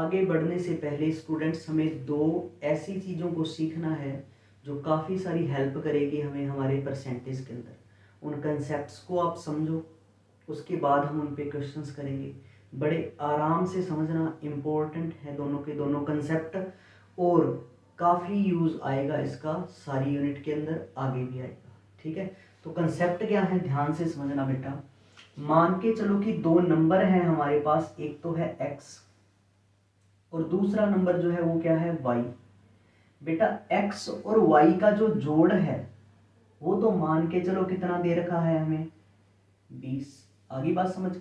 आगे बढ़ने से पहले स्टूडेंट्स हमें दो ऐसी चीज़ों को सीखना है जो काफ़ी सारी हेल्प करेगी हमें हमारे परसेंटेज के अंदर। उन कंसेप्ट्स को आप समझो, उसके बाद हम उन पे क्वेश्चंस करेंगे। बड़े आराम से समझना इम्पोर्टेंट है दोनों के दोनों कंसेप्ट, और काफ़ी यूज़ आएगा इसका सारी यूनिट के अंदर, आगे भी आएगा। ठीक है, तो कंसेप्ट क्या है ध्यान से समझना बेटा। मान के चलो कि दो नंबर हैं हमारे पास, एक तो है x और दूसरा नंबर जो है वो क्या है y। बेटा x और y का जो जोड़ है वो तो मान के चलो कितना दे रखा है हमें 20। आगे बात समझ,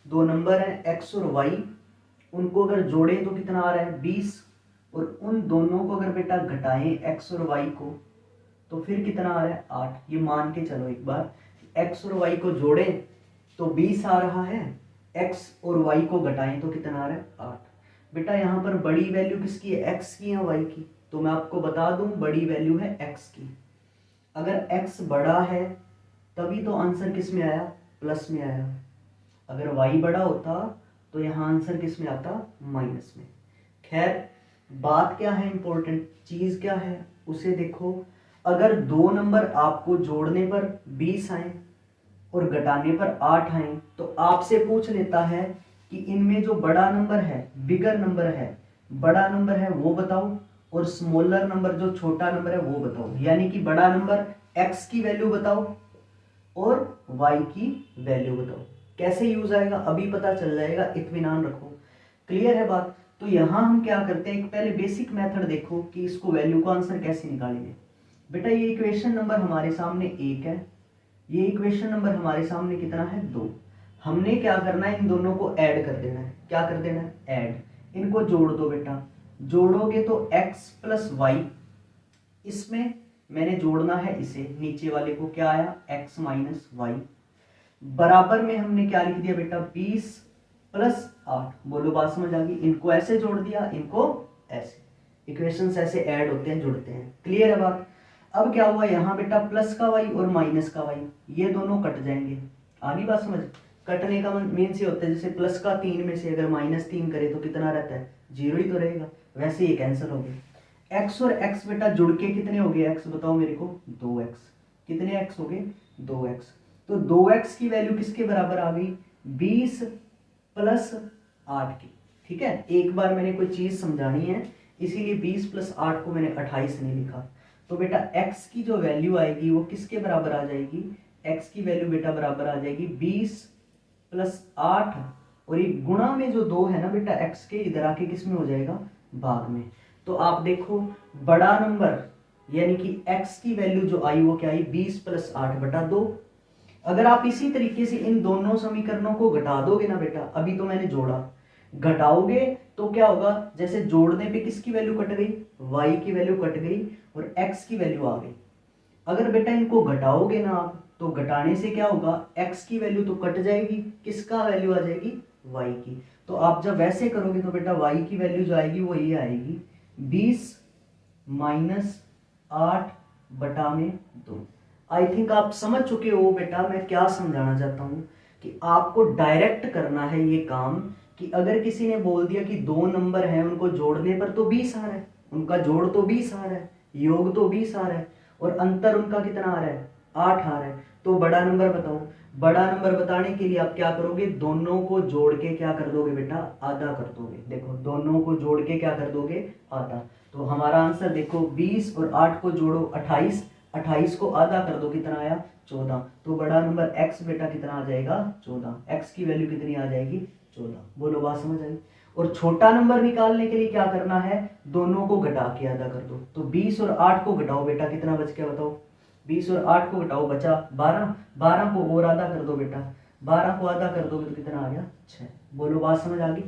दो नंबर हैं x और y, उनको अगर जोड़ें तो कितना आ रहा है 20, और उन दोनों को अगर बेटा घटाएं x और y को तो फिर कितना आ रहा है 8। ये मान के चलो एक बार, x और y को जोड़ें तो 20 आ रहा है, x और y को घटाएं तो कितना आ रहा है 8। बेटा यहाँ पर बड़ी वैल्यू किसकी है, x की या y की? तो मैं आपको बता दूं बड़ी वैल्यू है x की। अगर x बड़ा है तभी तो आंसर किस में आया, प्लस में आया। अगर y बड़ा होता तो यहाँ आंसर किस में आता, माइनस में। खैर बात क्या है, इंपॉर्टेंट चीज क्या है उसे देखो। अगर दो नंबर आपको जोड़ने पर 20 आए और घटाने पर 8 आए तो आपसे पूछ लेता है कि इनमें जो बड़ा नंबर है, बिगर नंबर है, बड़ा नंबर है वो बताओ, और स्मॉलर नंबर जो छोटा नंबर है वो बताओ। यानी कि बड़ा नंबर x की वैल्यू बताओ और y की वैल्यू बताओ। कैसे यूज आएगा अभी पता चल जाएगा, इत्मीनान रखो। क्लियर है बात? तो यहां हम क्या करते हैं, एक पहले बेसिक मेथड देखो कि इसको वैल्यू को आंसर कैसे निकालेंगे। बेटा ये इक्वेशन नंबर हमारे सामने 1 है, ये इक्वेशन नंबर हमारे सामने कितना है 2। हमने क्या करना है, इन दोनों को ऐड कर देना है। क्या कर देना है, ऐड। इनको जोड़ दो बेटा, जोड़ोगे तो x प्लस वाई, इसमें मैंने जोड़ना है इसे, नीचे वाले को क्या आया x माइनस वाई, बराबर में हमने क्या लिख दिया बेटा 20 प्लस 8। बोलो बात समझ आ गई? इनको ऐसे जोड़ दिया, इनको ऐसे, इक्वेशंस ऐसे ऐड होते हैं, जुड़ते हैं। क्लियर है बात? अब क्या हुआ यहाँ बेटा, प्लस का y और माइनस का y, ये दोनों कट जाएंगे। आगे बात समझ? कटने का मीन से होता है जैसे प्लस का 3 में से अगर माइनस 3 करे तो कितना रहता है, 0 ही तो रहेगा। वैसे ये कैंसिल हो गए। x और x बेटा जुड़ के कितने हो गए, x बताओ मेरे को 2x। कितने x हो गए 2x। तो 2x की वैल्यू किसके बराबर आ गई, 20 प्लस 8 की। ठीक है, एक बार मैंने कोई चीज समझानी है इसीलिए 20 प्लस 8 को मैंने 28 नहीं लिखा। तो बेटा x की जो वैल्यू आएगी वो किसके बराबर आ जाएगी, x की वैल्यू बेटा बराबर आ जाएगी 20 प्लस 8, और ये गुणा में जो 2 है ना बेटा x के, इधर आके किस में हो जाएगा, भाग में। तो आप देखो बड़ा नंबर यानी कि x की वैल्यू जो आई वो क्या आई, 20 प्लस 8 बटा 2। अगर आप इसी तरीके से इन दोनों समीकरणों को घटा दोगे ना बेटा, अभी तो मैंने जोड़ा, घटाओगे तो क्या होगा, जैसे जोड़ने पे किसकी वैल्यू कट गई, y की वैल्यू कट गई और x की वैल्यू आ गई। अगर बेटा इनको घटाओगे ना आप, तो घटाने से क्या होगा, x की वैल्यू तो कट जाएगी, किसका वैल्यू आ जाएगी, y की। तो आप जब वैसे करोगे तो बेटा y की वैल्यू जो आएगी वो ये आएगी 20 माइनस 8 बटा में 2। आई थिंक आप समझ चुके हो बेटा मैं क्या समझाना चाहता हूं, कि आपको डायरेक्ट करना है ये काम। कि अगर किसी ने बोल दिया कि दो नंबर हैं उनको जोड़ने पर तो 20 आ रहा है, उनका जोड़ तो 20 आ रहा है, योग तो 20 आ रहा है, और अंतर उनका कितना आ रहा है 8 आ रहा है, तो बड़ा नंबर बताओ। बड़ा नंबर बताने के लिए आप क्या करोगे, दोनों को जोड़ के क्या कर दोगे बेटा, आधा कर दोगे। देखो दोनों को जोड़ के क्या कर दोगे, आधा। तो हमारा आंसर देखो 20 और 8 को जोड़ो 28, 28 को आधा कर दो कितना आया 14। तो बड़ा नंबर x बेटा कितना आ जाएगा 14। x की वैल्यू कितनी आ जाएगी 14। बोलो बात समझ आई? और छोटा नंबर निकालने के लिए क्या करना है, दोनों को घटा के आधा कर दो। तो 20 और 8 को घटाओ बेटा, कितना बच गया बताओ, 20 और 8 को घटाओ बचा 12, 12 को और आधा कर दो बेटा, 12 को आधा कर दोगे तो कितना आ गया 6। बोलो बात समझ आ गई?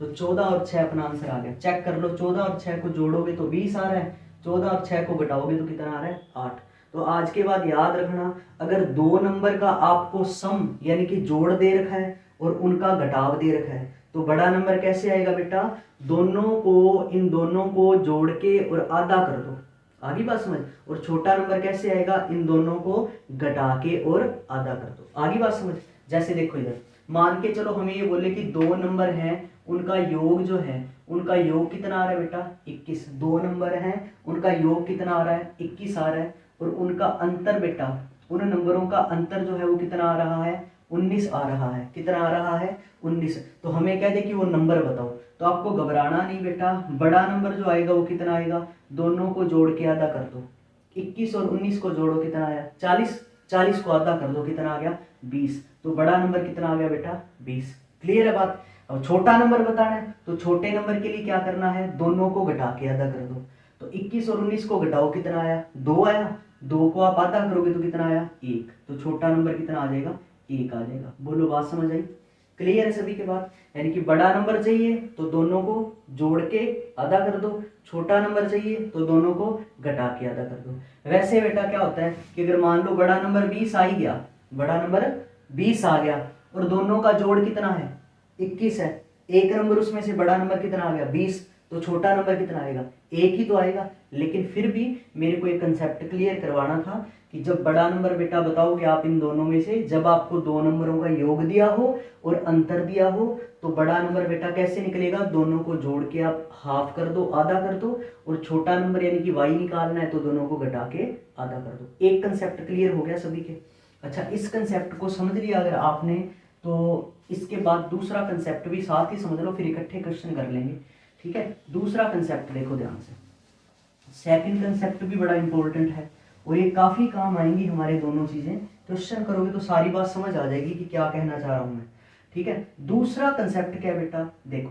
तो 14 और 6 अपना आंसर आ गया। चेक कर लो, 14 और 6 को जोड़ोगे तो 20 आ रहा है, 14 और 6 को घटाओगे तो कितना आ रहा है 8। तो आज के बाद याद रखना, अगर दो नंबर का आपको सम यानी कि जोड़ दे रखा है और उनका घटाव दे रखा है तो बड़ा नंबर कैसे आएगा बेटा, दोनों को, इन दोनों को जोड़ के और आधा कर दो। आगे बात समझ? और छोटा नंबर कैसे आएगा, इन दोनों को घटा के और आधा कर दो। आगे बात समझ? जैसे देखो इधर मान के चलो हमें ये बोले कि दो नंबर हैं उनका योग जो है, उनका योग कितना आ रहा है बेटा 21। दो नंबर हैं, उनका योग कितना आ रहा है 21 आ रहा है, और उनका अंतर बेटा, उन नंबरों का अंतर जो है वो कितना आ रहा है 19 आ रहा है। कितना आ रहा है 19। तो हमें कह दे कि वो नंबर बताओ, तो आपको घबराना नहीं बेटा, बड़ा नंबर जो आएगा वो कितना आएगा, दोनों को जोड़ के आधा कर दो, 21 और 19 को जोड़ो कितना आया 40, 40 को आधा कर दो कितना आ गया 20। तो बड़ा नंबर कितना आ गया बेटा 20। क्लियर है बात। अब छोटा नंबर बताना है तो छोटे नंबर के लिए क्या करना है, दोनों को घटा के आधा कर दो। तो 21 और 19 को घटाओ कितना आया 2 आया, 2 को आप आधा करोगे तो कितना आया 1। तो छोटा नंबर कितना आ जाएगा 1 आ जाएगा। बोलो बात समझ आई। क्लियर है सभी के बाद। यानी कि बड़ा नंबर चाहिए तो दोनों को जोड़ के आधा कर दो, छोटा नंबर चाहिए तो दोनों को घटा के आधा कर दो। वैसे बेटा क्या होता है कि अगर मान लो बड़ा नंबर 20 आ ही गया, बड़ा नंबर 20 आ गया और दोनों का जोड़ कितना है 21 है, एक नंबर उसमें से बड़ा नंबर कितना आ गया 20, तो छोटा नंबर कितना आएगा 1 ही तो आएगा। लेकिन फिर भी मेरे को एक कंसेप्ट क्लियर करवाना था कि जब बड़ा नंबर बेटा बताओगे आप इन दोनों में से, जब आपको दो नंबरों का योग दिया हो और अंतर दिया हो, तो बड़ा नंबर बेटा कैसे निकलेगा, दोनों को जोड़ के आप हाफ कर दो, आधा कर दो, और छोटा नंबर यानी कि y निकालना है तो दोनों को घटा के आधा कर दो। एक कंसेप्ट क्लियर हो गया सभी के। अच्छा, इस कंसेप्ट को समझ लिया अगर आपने, तो इसके बाद दूसरा कंसेप्ट भी साथ ही समझ लो, फिर इकट्ठे क्वेश्चन कर लेंगे। ठीक है, दूसरा कंसेप्ट देखो ध्यान से। सेकंड कंसेप्ट भी बड़ा इंपॉर्टेंट है और ये काफी काम आएंगी हमारे दोनों चीजें। क्वेश्चन करोगे तो सारी बात समझ आ जाएगी कि क्या कहना चाह रहा हूं मैं। ठीक है, दूसरा कंसेप्ट क्या है बेटा, देखो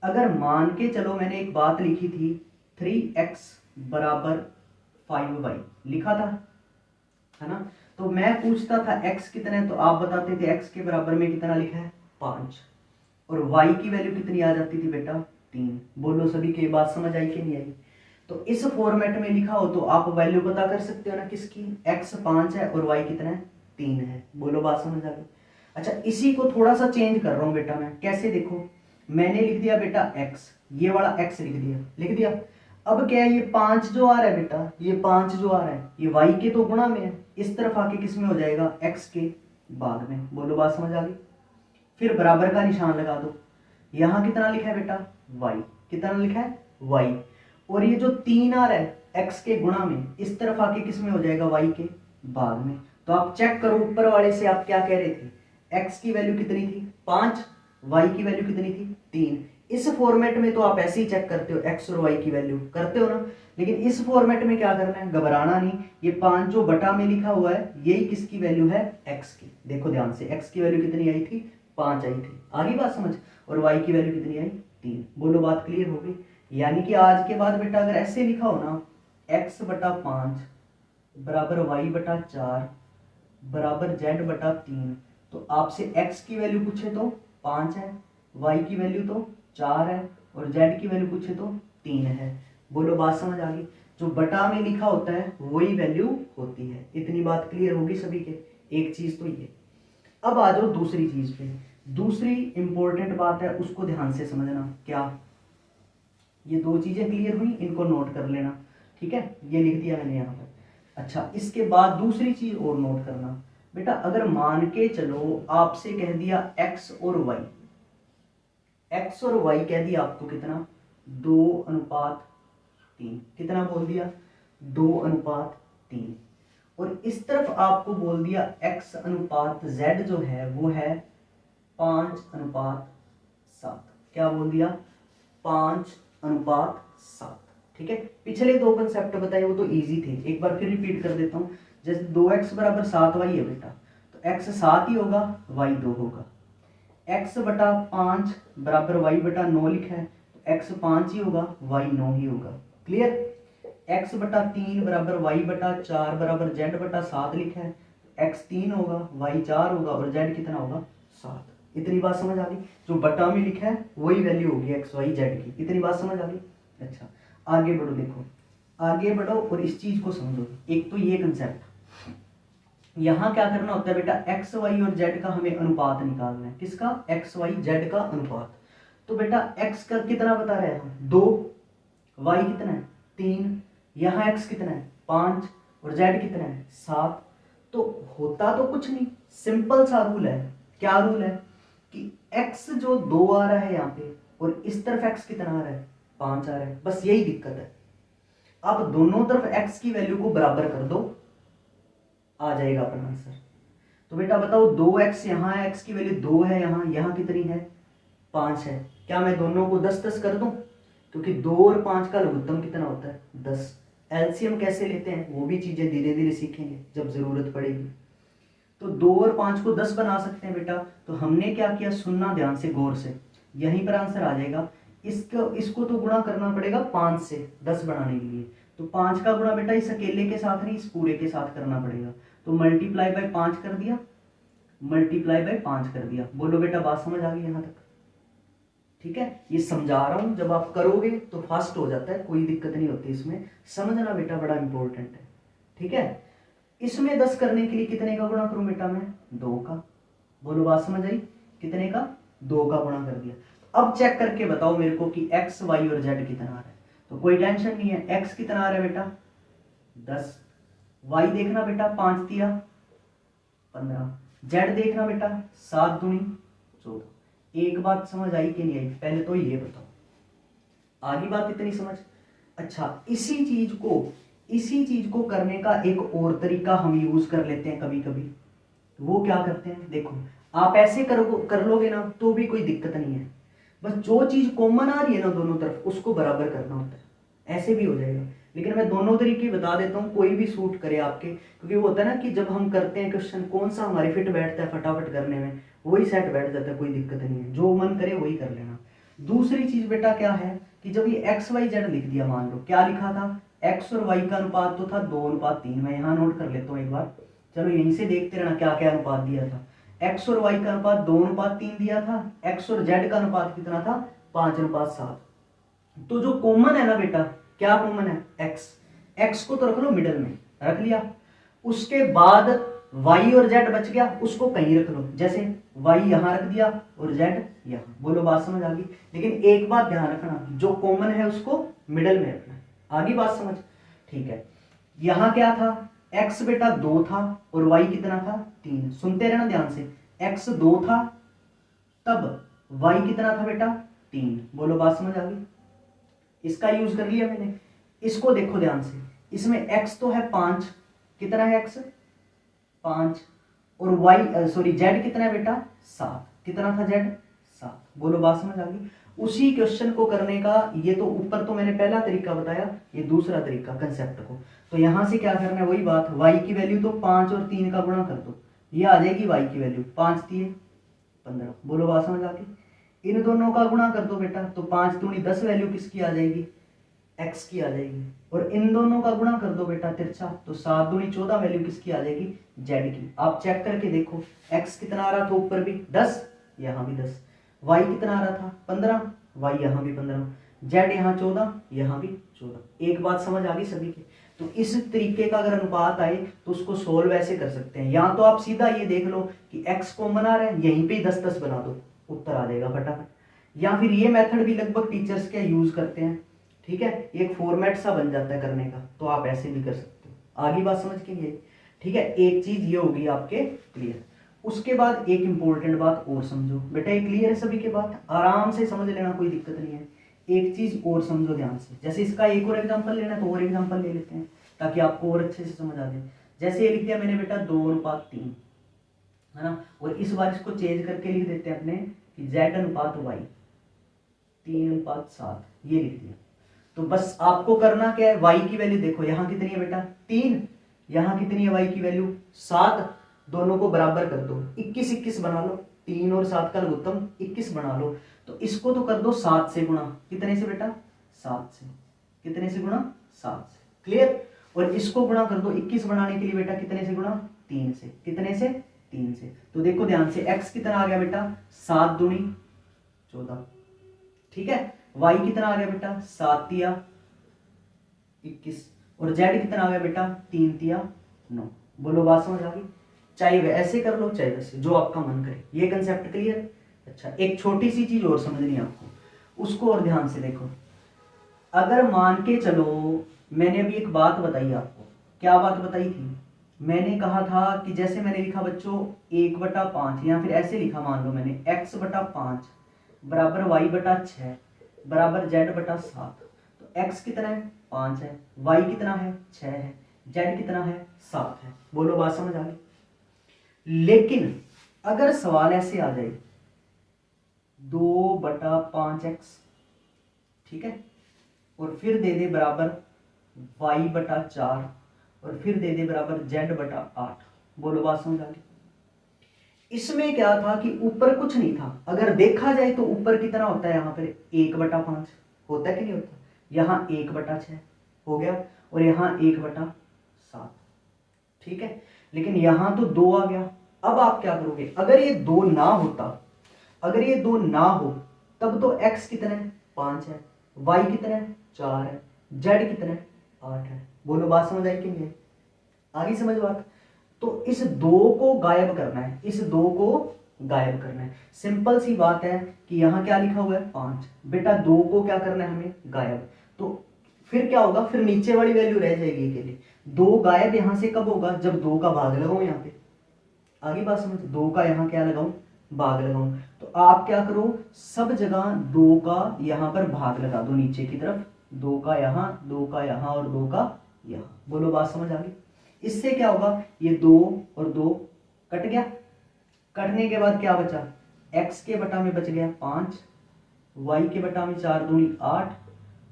अगर मान के चलो मैंने एक बात लिखी थी 3x बराबर 5y लिखा था, है ना, तो मैं पूछता था x कितना है, तो आप बताते थे x के बराबर में कितना लिखा है 5, और y की वैल्यू कितनी आ जाती थी बेटा 3। बोलो सभी की बात समझ आई कि नहीं आई। तो इस फॉर्मेट में लिखा हो तो आप वैल्यू पता कर सकते हो ना किसकी, x 5 है और y कितना है 3 है। बोलो बात समझ आ गई। अच्छा, इसी को थोड़ा सा चेंज कर रहा हूं बेटा मैं, कैसे देखो, मैंने लिख दिया बेटा x, ये वाला x लिख दिया। अब क्या है, ये 5 जो आ रहा है बेटा, ये 5 जो आ रहा है ये y के तो गुणा में है, इस तरफ आके किस में हो जाएगा x के भाग में। बोलो बात समझ आ गई। फिर बराबर का निशान लगा दो, यहां कितना लिखा है बेटा y, कितना लिखा है y, और ये जो 3 आ रहा है x के गुणा में, इस तरफ आके किस में हो जाएगा y के भाग में। तो आप चेक करो, ऊपर वाले से आप क्या कह रहे थे, x की वैल्यू कितनी थी 5, y की वैल्यू कितनी थी 3। इस फॉर्मेट में तो आप ऐसे ही चेक करते हो x और y की वैल्यू करते हो ना, लेकिन इस फॉर्मेट में क्या करना है, घबराना नहीं, ये 5 जो बटा में लिखा हुआ है यही किसकी वैल्यू है x की। देखो ध्यान से, x की वैल्यू कितनी आई थी 5 आई थी, आगे बात समझ, और y की वैल्यू कितनी आई 3। बोलो बात क्लियर हो गई। यानी कि आज के बाद बेटा अगर ऐसे लिखा हो ना, x बटा 5 बराबर y बटा 4 बराबर z बटा 3, तो आपसे x की वैल्यू पूछे तो 5 है, y की वैल्यू तो 4 है, और z की वैल्यू पूछे तो 3 है। बोलो बात समझ आ गई। जो बटा में लिखा होता है वही वैल्यू होती है। इतनी बात क्लियर होगी सभी के। एक चीज तो ये। अब आ जाओ दूसरी चीज पे। दूसरी इंपॉर्टेंट बात है, उसको ध्यान से समझना। क्या, ये दो चीजें क्लियर हुई, इनको नोट कर लेना। ठीक है, ये लिख दिया मैंने यहाँ पर। अच्छा, इसके बाद दूसरी चीज और नोट करना बेटा, अगर मान के चलो आपसे कह दिया x और y, x और y कह दिया आपको कितना 2:3, कितना बोल दिया 2:3, और इस तरफ आपको बोल दिया x अनुपात z जो है वो है 5:7। क्या बोल दिया 5:7। ठीक है, पिछले दो कंसेप्ट बताए वो तो इजी थे, एक बार फिर रिपीट कर देता हूं। जैसे 2x बराबर 7y है बेटा, तो x 7 ही होगा, y 2 होगा। x बटा 5 बराबर y बटा 9 लिखा है, तो x 5 ही होगा, y 9 ही होगा। क्लियर। x बटा 3 बराबर y बटा 4 बराबर z बटा 7 लिखा है, तो x 3 होगा, y 4 होगा, और z कितना होगा 7। इतनी बात समझ आ गई। जो बटा में लिखा है वही वैल्यू होगी x y z की। इतनी बात समझ आ गई। अच्छा, आगे बढ़ो, देखो आगे बढ़ो और इस चीज को समझो। एक तो ये कंसेप्ट, यहां क्या करना होता है बेटा, एक्स वाई और जेड का हमें अनुपात निकालना है। किसका, एक्स वाई जेड का अनुपात। तो बेटा एक्स का कितना बता रहा है 2, वाई कितना है 3, यहाँ एक्स कितना है 5 और जेड कितना है 7। तो होता तो कुछ नहीं, सिंपल सा रूल है। क्या रूल है कि एक्स जो 2 आ रहा है यहाँ पे, और इस तरफ x कितना आ रहा है, 5 आ रहा है। बस यही दिक्कत है। अब दोनों तरफ x की वैल्यू को बराबर कर दो, आ जाएगा अपना आंसर। तो बेटा बताओ 2x यहाँ है, x की वैल्यू 2 है, यहाँ कितनी है, 5 है। क्या मैं दोनों को 10-10 कर दूं? क्योंकि 2 और 5 का लघुत्तम कितना होता है, 10। एलसीएम कैसे लेते हैं वो भी चीजें धीरे धीरे सीखेंगे जब जरूरत पड़ेगी। तो 2 और 5 को 10 बना सकते हैं बेटा। तो हमने क्या किया, सुनना ध्यान से गौर से, यहीं पर आंसर आ जाएगा। इसको तो गुणा करना पड़ेगा 5 से 10 बनाने के लिए। तो 5 का गुणा बेटा इस अकेले के साथ नहीं, इस पूरे के साथ करना पड़ेगा। तो मल्टीप्लाई बाय 5 कर दिया, मल्टीप्लाई बाय 5 कर दिया। बोलो बेटा बात समझ आ गई यहां तक? ठीक है, ये समझा रहा हूं, जब आप करोगे तो फास्ट हो जाता है, कोई दिक्कत नहीं होती इसमें। समझना बेटा बड़ा इंपॉर्टेंट है। ठीक है, इसमें 10 करने के लिए कितने का गुणा करूं बेटा मैं, 2 का। बोलो बात समझ आई? कितने का, 2 का गुणा कर दिया। अब चेक करके बताओ मेरे को कि x, y और z कितना आ रहा है। तो कोई टेंशन नहीं है, x कितना आ रहा है बेटा 10, y देखना बेटा 5 दिया 15, z देखना बेटा 7 दूनी 14। एक बात समझ आई कि नहीं आई, पहले तो ये बताओ, आगे बात इतनी समझ। अच्छा, इसी चीज को करने का एक और तरीका हम यूज कर लेते हैं कभी कभी। वो क्या करते हैं, देखो आप ऐसे कर लोगे ना तो भी कोई दिक्कत नहीं है, बस जो चीज कॉमन आ रही है ना दोनों तरफ उसको बराबर करना होता है, ऐसे भी हो जाएगा। लेकिन मैं दोनों तरीके बता देता हूँ, कोई भी सूट करे आपके, क्योंकि वो होता है ना कि जब हम करते हैं क्वेश्चन कौन सा हमारे फिट बैठता है फटाफट करने में, वही सेट बैठ जाता है, कोई दिक्कत नहीं है, जो मन करे वही कर लेना। दूसरी चीज बेटा क्या है कि जब ये एक्स वाई जेड लिख दिया, मान लो क्या लिखा था, एक्स और वाई का अनुपात तो था 2:3। मैं यहाँ नोट कर लेता हूँ एक बार, चलो यहीं से देखते रहना क्या क्या अनुपात दिया था। एक्स और वाई का अनुपात 2:3 दिया था, एक्स और जेड का अनुपात कितना था 5:7। तो जो कॉमन है ना बेटा, क्या कॉमन है, एक्स। एक्स को तो रख लो मिडल में, रख लिया। उसके बाद y और z बच गया, उसको कहीं रख लो, जैसे y यहां रख दिया और z यहां। बोलो बात समझ आ गई? लेकिन एक बात ध्यान रखना, जो कॉमन है उसको मिडल में रखना है। आगे बात समझ? ठीक है, यहां क्या था, x बेटा 2 था और y कितना था 3। सुनते रहना ध्यान से, x 2 था तब y कितना था बेटा 3। बोलो बात समझ आ गई? इसका यूज कर लिया मैंने। इसको देखो ध्यान से, इसमें x तो है 5, कितना है x 5, और z कितना है बेटा 7, कितना था z 7। बोलो बात समझ आ गई? उसी क्वेश्चन को करने का, ये तो ऊपर तो मैंने पहला तरीका बताया, ये दूसरा तरीका कंसेप्ट को। तो यहां से क्या करना है, वही बात, y की वैल्यू तो 5 और 3 का गुणा कर दो, ये आ जाएगी y की वैल्यू 5 दिए 15। बोलो बात समझ आ गई? इन दोनों का गुणा कर दो बेटा, तो 5 दूनी 10 वैल्यू किसकी आ जाएगी, x की आ जाएगी। और इन दोनों का गुणा कर दो बेटा तिरछा, तो 7 दूनी 14 वैल्यू किसकी आ जाएगी, z की। आप चेक करके देखो, x कितना आ रहा था ऊपर भी 10, यहाँ भी 10, y कितना आ रहा था 15, y यहाँ भी 15, z यहाँ 14, यहाँ भी 14। एक बात समझ आ गई सभी की? तो इस तरीके का अगर अनुपात आए तो उसको सोल्व ऐसे कर सकते हैं, या तो आप सीधा ये देख लो कि x कॉमन आ रहा है, यहीं पे 10-10 बना दो, उत्तर आ जाएगा फटाफट। या फिर ये मेथड भी लगभग टीचर्स क्या यूज करते हैं, ठीक है, एक फॉर्मेट सा बन जाता है करने का, तो आप ऐसे भी कर सकते हो। आगे बात समझ के लिए, ठीक है, एक चीज ये होगी आपके क्लियर। उसके बाद एक इंपॉर्टेंट बात और समझो बेटा, ये क्लियर है सभी के बात, आराम से समझ लेना, कोई दिक्कत नहीं है। एक चीज और समझो ध्यान से, जैसे इसका एक और एग्जांपल लेना तो और एग्जांपल ले लेते हैं ताकि आपको और अच्छे से समझ आ जाए। जैसे ये लिख दिया मैंने बेटा 2:3, है ना, और इस बार इसको चेंज करके लिख देते हैं अपने कि z/y 3:7, ये लिख दिया। तो बस आपको करना क्या है, y की वैल्यू देखो, यहाँ कितनी है बेटा 3, यहाँ कितनी है y की वैल्यू 7, दोनों को बराबर कर दो, 21-21 बना लो, 3 और 7 का लघुत्तम 21 बना लो। तो इसको तो कर दो 7 से गुणा, कितने से बेटा 7 से, कितने से गुणा 7 से, क्लियर। और इसको गुणा कर दो 21 बनाने के लिए बेटा, कितने से गुणा 3 से, कितने से 3 से। तो देखो ध्यान से, x कितना आ गया बेटा 7 दूनी 14, ठीक है, y कितना आ गया बेटा 7 तिया 21, और z कितना आ गया बेटा 3 तिया 9। बोलो बात समझ आ गई? चाहे ऐसे कर लो चाहे वैसे, जो आपका मन करे। ये कंसेप्ट क्लियर? अच्छा, एक छोटी सी चीज और समझनी है आपको, उसको और ध्यान से देखो। अगर मान के चलो, मैंने अभी एक बात बताई आपको, क्या बात बताई थी, मैंने कहा था कि जैसे मैंने लिखा बच्चों 1/5, या फिर ऐसे लिखा, मान लो मैंने x/5 बराबर वाई बटा 6 बराबर जेड बटा 7। तो एक्स कितना है 5 है, वाई कितना है 6 है, जेड कितना है 7 है। बोलो बात समझ आ गई। लेकिन अगर सवाल ऐसे आ जाए 2/5x, ठीक है, और फिर दे दे बराबर वाई बटा 4 और फिर दे दे बराबर जेड बटा 8। बोलो बात समझ आ गई। इसमें क्या था कि ऊपर कुछ नहीं था, अगर देखा जाए तो ऊपर कितना होता है यहाँ पर 1/5 होता है कि नहीं होता, यहाँ 1/6 हो गया और यहाँ 1/7, ठीक है। लेकिन यहाँ तो 2 आ गया। अब आप क्या करोगे, अगर ये 2 ना होता, अगर ये 2 ना हो तब तो x कितना है 5 है, y कितना है 4 है, z कितना है 8 है। बोलो बात समझ आई कि नहीं, आ गई समझ बात। तो इस 2 को गायब करना है, इस 2 को गायब करना है। सिंपल सी बात है कि यहाँ क्या लिखा हुआ है 5, बेटा 2 को क्या करना है हमें गायब। तो फिर क्या होगा, फिर नीचे वाली वैल्यू रह जाएगी के लिए। 2 गायब यहां से कब होगा, जब 2 का भाग लगाऊं यहाँ पे। आगे बात समझ, 2 का यहाँ क्या लगाऊं भाग लगाऊं। तो आप क्या करो, सब जगह 2 का यहाँ पर भाग लगा दो नीचे की तरफ, 2 का यहाँ, 2 का यहाँ और 2 का यहाँ। बोलो बात समझ आ गई। इससे क्या होगा, ये 2 और 2 कट गया, कटने के बाद क्या बचा, x के बटा में बच गया 5, y के बटा में 4 दूनी 8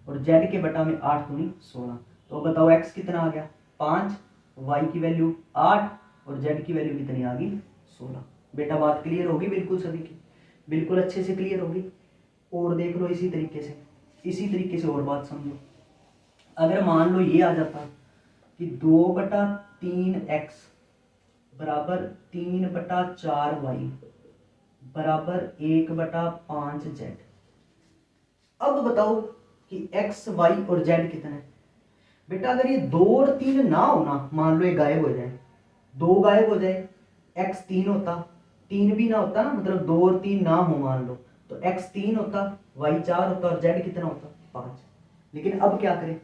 और z के बटा में 8 दूनी 16। तो बताओ x कितना आ गया 5, y की वैल्यू 8 और z की वैल्यू कितनी आ गई 16। बेटा बात क्लियर होगी बिल्कुल सभी की, बिल्कुल अच्छे से क्लियर होगी। और देख लो इसी तरीके से, इसी तरीके से और बात समझो। अगर मान लो ये आ जाता कि 2/3x बराबर 3/4y बराबर 1/5z। अब बताओ कि x, y और z कितना है। बेटा अगर ये 2 और 3 ना हो ना, मान लो ये गायब हो जाए, 2 गायब हो जाए, x 3 होता, 3 भी ना होता ना, मतलब 2 और 3 ना हो मान लो, तो x 3 होता, y 4 होता और z कितना होता 5। लेकिन अब क्या करें,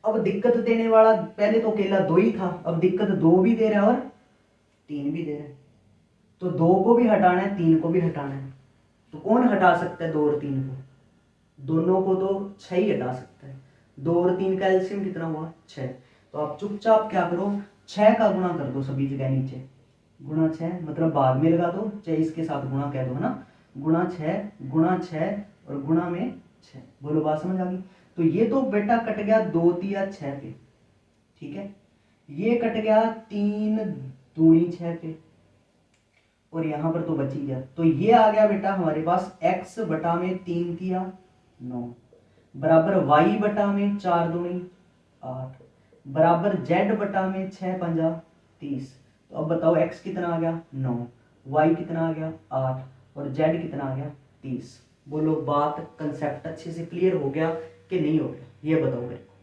अब दिक्कत देने वाला पहले तो अकेला 2 ही था, अब दिक्कत 2 भी दे रहा है और 3 भी दे रहा है। तो 2 को भी हटाना है, 3 को भी हटाना है। तो कौन हटा सकता है 2 और 3 को, दोनों को तो 6 ही हटा सकता है। 2 और 3 का एलसीएम कितना हुआ 6। तो आप चुपचाप क्या करो, 6 का गुणा कर दो सभी जगह नीचे, गुणा 6 मतलब बाद में लगा दो, चाहे इसके साथ गुणा कह दो है ना, गुणा 6 और गुणा में 6। बोलो बात समझ आ गई। तो ये तो बेटा कट गया 2 तिया 6 पे, ठीक है, ये कट गया 3 दूनी 6 पे और यहां पर तो बच ही गया। तो ये आ गया बेटा हमारे पास x बटा में 3 तिया 9 बराबर y बटा में 4 दूनी 8 बराबर z बटा में 6 पंजा 30। तो अब बताओ x कितना आ गया 9, y कितना आ गया 8 और z कितना आ गया 30। बोलो बात कंसेप्ट अच्छे से क्लियर हो गया कि नहीं हो गया, ये बताओ मेरे को,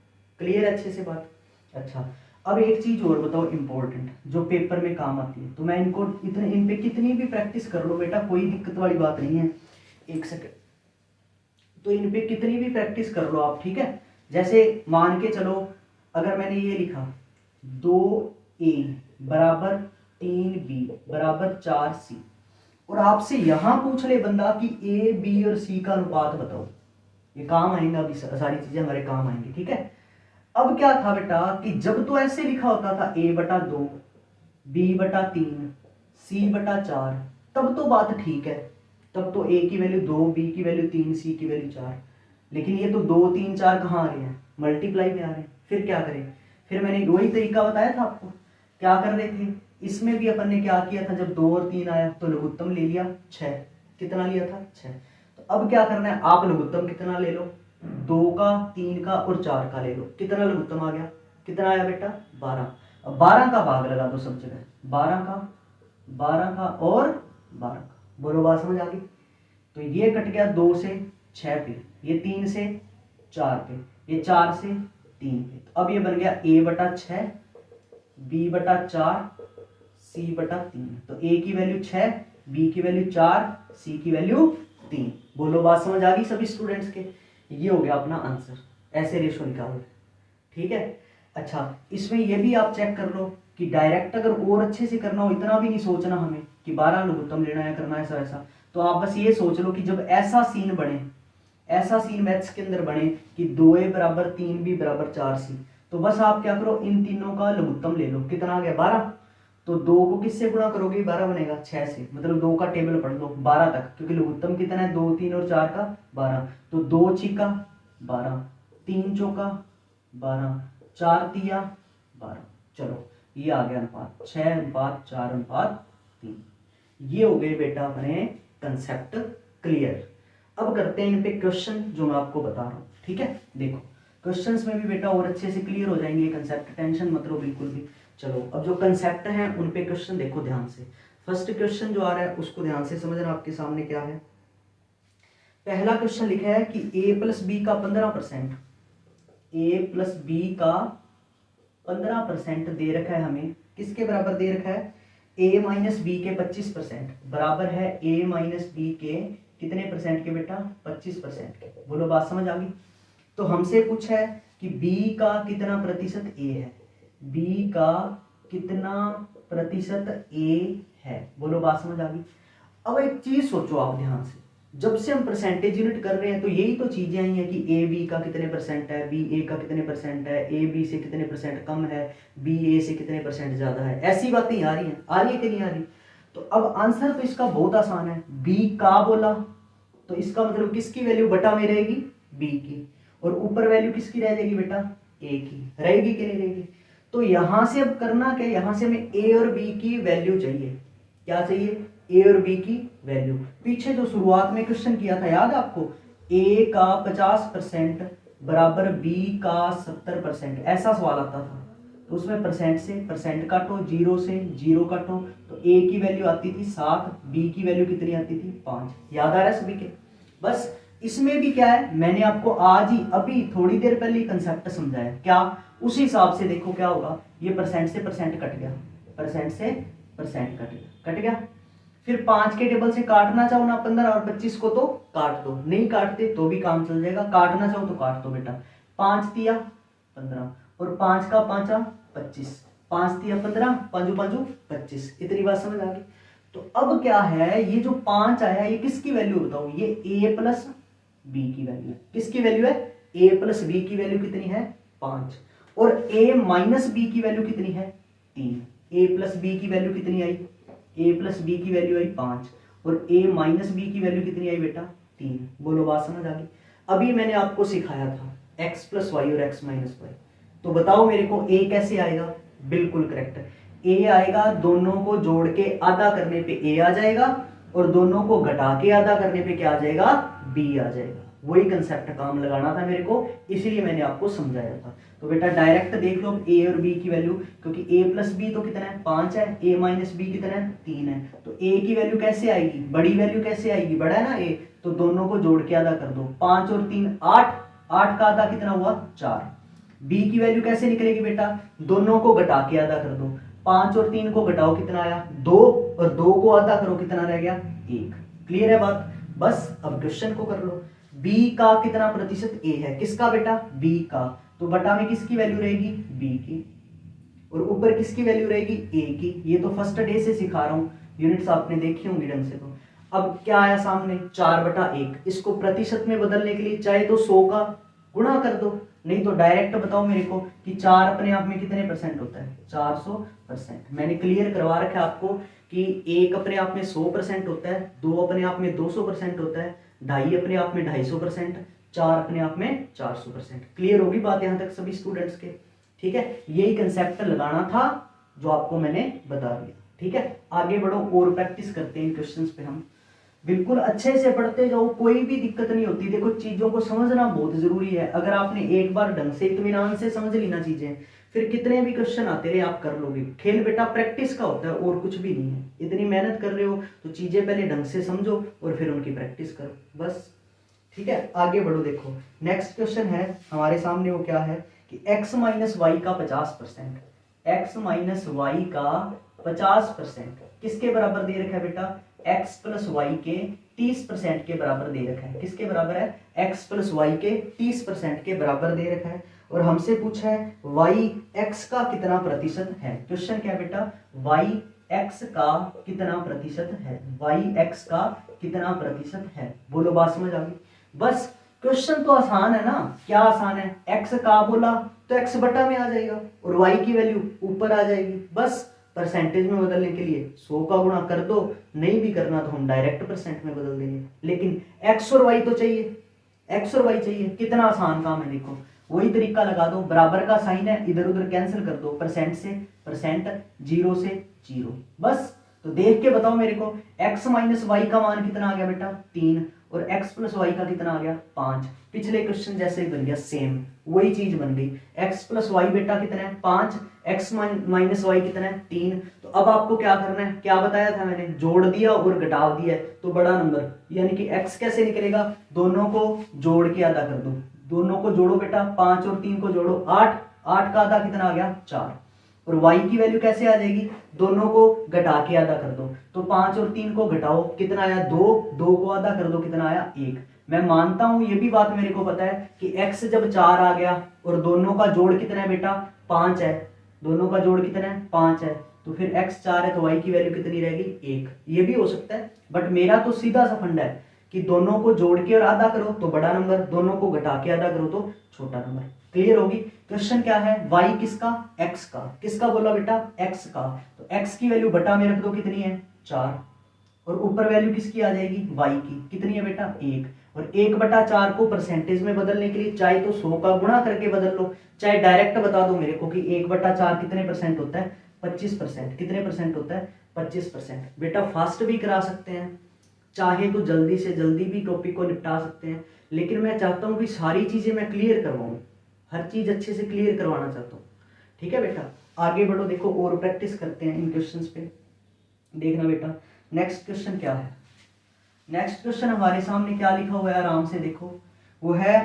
क्लियर अच्छे से बात। अच्छा अब एक चीज और बताओ इंपॉर्टेंट, जो पेपर में काम आती है। तो मैं इनको इतने, इन पे कितनी भी प्रैक्टिस कर लो बेटा, कोई दिक्कत वाली बात नहीं है। एक सेकंड, तो इन पे कितनी भी प्रैक्टिस कर लो आप, ठीक है। जैसे मान के चलो अगर मैंने ये लिखा 2a बराबर 3b बराबर 4c और आपसे यहां पूछ ले बंदा कि a b और c का अनुपात बताओ, ये काम आएंगे, अभी सारी चीजें हमारे काम आएंगी, ठीक है। अब क्या था बेटा कि जब तो ऐसे लिखा होता था a/2 b/3 c/4, तब तो बात ठीक है, तब तो a की वैल्यू 2, b की वैल्यू 3, c की वैल्यू 4। लेकिन ये तो 2 3 4 कहाँ आ रहे हैं, मल्टीप्लाई में आ रहे हैं। फिर क्या करें, फिर मैंने वही तरीका बताया था आपको, क्या कर रहे थे, इसमें भी अपन ने क्या किया था, जब 2 और 3 आया तो लघुत्तम ले लिया 6, कितना लिया था 6। तो अब क्या करना है, आप लघुत्तम कितना ले लो, 2 का 3 का और 4 का ले लो, कितना लघुत्तम आ गया, कितना आया बेटा 12। अब 12 का भाग लगा दो सब जगह, 12 का और 12 का। बोलो बात समझ आ गई। तो ये कट गया 2 से 6 पे, ये 3 से 4 पे, ये 4 से 3 पे। तो अब ये बन गया a/6 b/4 c/3। तो a की वैल्यू 6, b की वैल्यू 4, c की वैल्यू 3। बोलो बात समझ आ गई सभी स्टूडेंट्स के। ये हो गया अपना आंसर, ऐसे रेशो निकालो, ठीक है। अच्छा इसमें ये भी आप चेक कर लो कि डायरेक्ट अगर और अच्छे से करना हो, इतना भी नहीं सोचना हमें कि 12 लघुत्तम लेना है, करना है ऐसा ऐसा, तो आप बस ये सोच लो कि जब ऐसा सीन बने, ऐसा सीन मैथ्स के अंदर बने कि 2a बराबर 3b बराबर 4c, तो बस आप क्या करो, इन तीनों का लघुत्तम ले लो। कितना आ गया 12। तो 2 को किससे गुणा करोगे, 12 बनेगा 6 से, मतलब 2 का टेबल पढ़ लो 12 तक, क्योंकि लघुत्तम कितना है 2 3 और 4 का 12। तो 2 छिका 12, 3 चौका 12, 4 तिया 12। चलो ये आ गया अनुपात 6:4:3। ये हो गए बेटा अपने कंसेप्ट क्लियर। अब करते हैं इन पे क्वेश्चन जो मैं आपको बता रहा हूँ। ठीक है, देखो क्वेश्चंस में भी बेटा और अच्छे से क्लियर हो जाएंगे कंसेप्ट, टेंशन मत लो बिल्कुल भी। चलो अब जो कंसेप्ट हैं उन पे क्वेश्चन देखो ध्यान से। फर्स्ट क्वेश्चन जो आ रहा है उसको ध्यान से समझना, आपके सामने क्या है। पहला क्वेश्चन लिखा है कि a प्लस बी का 15%, a प्लस बी का 15% दे रखा है हमें, किसके बराबर दे रखा है, a माइनस बी के 25% बराबर है a माइनस बी के कितने परसेंट के बेटा, 25% के। बोलो बात समझ आ गई। तो हमसे पूछा है कि b का कितना प्रतिशत a है, b का कितना प्रतिशत a है। बोलो बात समझ आ गई। अब एक चीज सोचो आप ध्यान से, जब से हम परसेंटेज यूनिट कर रहे हैं तो यही तो चीजें आई हैं कि ए बी का कितने परसेंट है, बी ए का कितने परसेंट है, ए बी से कितने परसेंट कम है, बी ए से कितने परसेंट ज्यादा है। ऐसी बातें आ रही हैं, आ रही है कि नहीं आ रही। तो अब आंसर तो इसका बहुत आसान है, बी का बोला तो इसका मतलब किसकी वैल्यू बटा में रहेगी, बी की, और ऊपर वैल्यू किसकी रह जाएगी बेटा, ए की। रहेगी कि नहीं रहेगी। तो यहां से अब करना क्या, यहां से हमें ए और बी की वैल्यू चाहिए। क्या चाहिए, ए और बी की वैल्यू। पीछे जो शुरुआत में क्वेश्चन किया था याद है आपको, ए का 50% बराबर बी का 70%, ऐसा सवाल आता था। तो उसमें परसेंट से परसेंट काटो, जीरो से जीरो काटो, तो ए की वैल्यू आती थी 7, बी की वैल्यू कितनी आती थी 5। याद आ रहा है सभी के। बस इसमें भी क्या है, मैंने आपको आज ही अभी थोड़ी देर पहले कंसेप्ट समझाया, क्या उस हिसाब से देखो क्या होगा। ये परसेंट से परसेंट कट गया, परसेंट से परसेंट कट गया। फिर 5 के टेबल से काटना चाहो ना 15 और 25 को तो काट दो, नहीं काटते तो भी काम चल जाएगा, काटना चाहो तो काट दो बेटा। 5 तिया 15 और 5 का 5 25, 5 तिया 15, 5 5 25। इतनी बात समझ आ गई। तो अब क्या है, ये जो 5 आया ये किसकी वैल्यू बताओ, ये a प्लस बी की वैल्यू है। किसकी वैल्यू है, a प्लस बी की वैल्यू कितनी है 5, और a माइनस बी की वैल्यू कितनी है 3। a प्लस बी की वैल्यू कितनी आई, a प्लस बी की वैल्यू आई 5, और a माइनस बी की वैल्यू कितनी आई बेटा 3। बोलो बात समझ आ गई। अभी मैंने आपको सिखाया था x प्लस वाई और x माइनस वाई, तो बताओ मेरे को a कैसे आएगा। बिल्कुल करेक्ट, a आएगा दोनों को जोड़ के आधा करने पे a आ जाएगा, और दोनों को घटा के आधा करने पे क्या आ जाएगा, b आ जाएगा। वही कंसेप्ट काम लगाना था मेरे को, इसलिए मैंने आपको समझाया था। तो बेटा डायरेक्ट देख लो a और b की वैल्यू, क्योंकि a प्लस बी तो कितना है 5 है, a माइनस बी कितना है 3 है। तो a की वैल्यू कैसे आएगी, बड़ी वैल्यू कैसे आएगी, बड़ा है ना a, तो दोनों को जोड़ के आधा कर दो, 5 और 3 8, 8 का आधा कितना हुआ 4। b की वैल्यू कैसे निकलेगी बेटा, दोनों को घटा के आधा कर दो, 5 और 3 को घटाओ कितना आया 2, और 2 को आधा करो कितना रह गया 1। क्लियर है बात। बस अब क्वेश्चन को कर लो, b का कितना प्रतिशत a है, किसका बेटा b का, तो बटा में किसकी वैल्यू रहेगी b की, और ऊपर किसकी वैल्यू रहेगी a की। ये तो फर्स्ट डे से सिखा रहा हूं, यूनिट्स आपने देखी होंगी ढंग से। तो अब क्या आया सामने 4/1, इसको प्रतिशत में बदलने के लिए चाहे तो 100 का गुणा कर दो, नहीं तो डायरेक्ट बताओ मेरे को कि 4 अपने आप में कितने परसेंट होता है 400%। मैंने क्लियर करवा रखा है आपको कि 1 अपने आप में 100% होता है, 2 अपने आप में 200% होता है, 2.5 अपने आप में 250%, 4 अपने आप में 400%। क्लियर होगी बात यहां तक सभी स्टूडेंट्स के। ठीक है, यही कंसेप्ट लगाना था जो आपको मैंने बता दिया। ठीक है, आगे बढ़ो और प्रैक्टिस करते हैं क्वेश्चंस पे। हम बिल्कुल अच्छे से पढ़ते जाओ, कोई भी दिक्कत नहीं होती। देखो चीजों को समझना बहुत जरूरी है, अगर आपने एक बार ढंग से इत्मीनान से समझ ली ना चीजें, फिर कितने भी क्वेश्चन आते रहे आप कर लोगे। खेल बेटा प्रैक्टिस का होता है और कुछ भी नहीं है। इतनी मेहनत कर रहे हो तो चीजें पहले ढंग से समझो और फिर उनकी प्रैक्टिस करो बस। ठीक है, आगे बढ़ो। देखो नेक्स्ट क्वेश्चन है हमारे सामने, वो क्या है कि x माइनस वाई का 50%, x माइनस वाई का 50% किसके बराबर दे रखा है बेटा, x प्लस वाई के 30% के बराबर दे रखा है। किसके बराबर है, x प्लस वाई के 30% के बराबर दे रखा है, और हमसे पूछा है y x का कितना प्रतिशत है। क्वेश्चन क्या है बेटा, y x का कितना प्रतिशत है, y x का कितना प्रतिशत है। बोलो बात समझ आ गई। बस क्वेश्चन तो आसान है ना, क्या आसान है, x का बोला तो x बटा में आ जाएगा और y की वैल्यू ऊपर आ जाएगी। बस परसेंटेज में बदलने के लिए 100 का गुणा कर दो, नहीं भी करना तो हम डायरेक्ट परसेंट में बदल देंगे, लेकिन x और y तो चाहिए, x और y चाहिए। कितना आसान काम है, देखो वही तरीका लगा दो, बराबर का साइन है, इधर उधर कैंसिल कर दो, परसेंट से परसेंट, जीरो से जीरो। बस तो देख के बताओ मेरे को, x माइनस वाई का मान कितना आ गया बेटा 3, और x प्लस वाई का कितना आ गया 5। पिछले क्वेश्चन जैसे ही बन गया, सेम वही चीज बन गई। x प्लस वाई बेटा कितना है 5, x माइनस वाई कितना है 3। तो अब आपको क्या करना है, क्या बताया था मैंने, जोड़ दिया और घटाव दिया तो बड़ा नंबर, यानी कि x कैसे निकलेगा, दोनों को जोड़ के आधा कर दो, दोनों को जोड़ो बेटा, 5 और 3 को जोड़ो 8, 8 का आधा कितना आ गया 4। और y की वैल्यू कैसे आ जाएगी, दोनों को घटा के आधा कर दो, तो 5 और 3 को घटाओ कितना आया 2, 2 को आधा कर दो कितना आया 1। मैं मानता हूं ये भी बात मेरे को पता है कि x जब 4 आ गया और दोनों का जोड़ कितना है बेटा 5 है, दोनों का जोड़ कितना है 5 है, तो फिर x 4 है तो y की वैल्यू कितनी रहेगी 1। ये भी हो सकता है, बट मेरा तो सीधा सा फंडा है कि दोनों को जोड़ के और आधा करो तो बड़ा नंबर, दोनों को घटा के आधा करो तो छोटा नंबर। क्लियर होगी। क्वेश्चन क्या है, y किसका, x का, किसका बोला बेटा x का, तो x की वैल्यू बटा में रख दो कितनी है 4, और ऊपर वैल्यू किसकी आ जाएगी y की, कितनी है बेटा 1, और 1/4 को परसेंटेज में बदलने के लिए चाहे तो 100 का गुणा करके बदल लो, चाहे डायरेक्ट बता दो मेरे को कि 1/4 कितने परसेंट होता है 25%, कितने परसेंट होता है 25%। बेटा फास्ट भी करा सकते हैं, चाहे तो जल्दी से जल्दी भी टॉपिक को निपटा सकते हैं, लेकिन मैं चाहता हूं कि सारी चीजें मैं क्लियर करवाऊं, हर चीज अच्छे से क्लियर करवाना चाहता हूं। ठीक है बेटा, आगे बढ़ो, देखो और प्रैक्टिस करते हैं इन क्वेश्चंस पे। देखना बेटा नेक्स्ट क्वेश्चन क्या है, नेक्स्ट क्वेश्चन हमारे सामने क्या लिखा हुआ है, आराम से देखो, वो है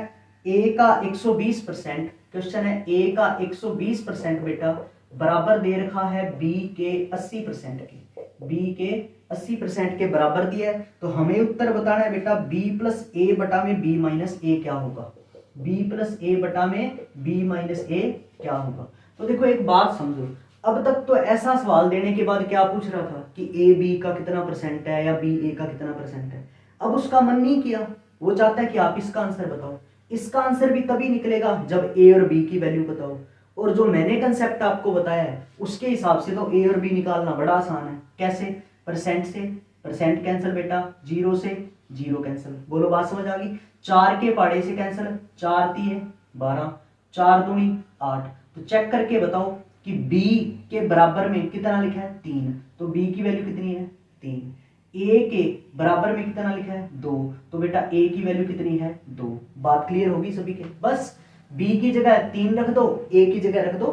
a का 120%। क्वेश्चन है a का 120% बेटा बराबर दे रखा है b के 80% के, b के 80% के बराबर दिया है, तो हमें उत्तर बताना है बेटा b प्लस ए बटा में b माइनस ए क्या होगा, b प्लस ए बटा में b माइनस ए क्या होगा। तो देखो एक बात समझो, अब तक तो ऐसा सवाल देने के बाद क्या पूछ रहा था कि ए बी का कितना परसेंट है या बी ए का कितना परसेंट है, अब उसका मन नहीं किया, वो चाहता है कि आप इसका आंसर बताओ। इसका आंसर भी तभी निकलेगा जब ए और बी की वैल्यू बताओ, और जो मैंने कंसेप्ट आपको बताया है उसके हिसाब से तो ए और बी निकालना बड़ा आसान है। कैसे, परसेंट से परसेंट कैंसिल बेटा, जीरो से जीरो कैंसिल, बोलो बात समझ आ गई। 4 के पाड़े से कैंसिल, 4 तिये 12, 4 दूनी 8, तो चेक करके बताओ कि b के बराबर में कितना लिखा है 3, तो b की वैल्यू कितनी है 3। a के बराबर में कितना लिखा है 2, तो बेटा a की वैल्यू कितनी है 2। बात क्लियर होगी सभी के। बस b की जगह 3 रख दो, a की जगह रख दो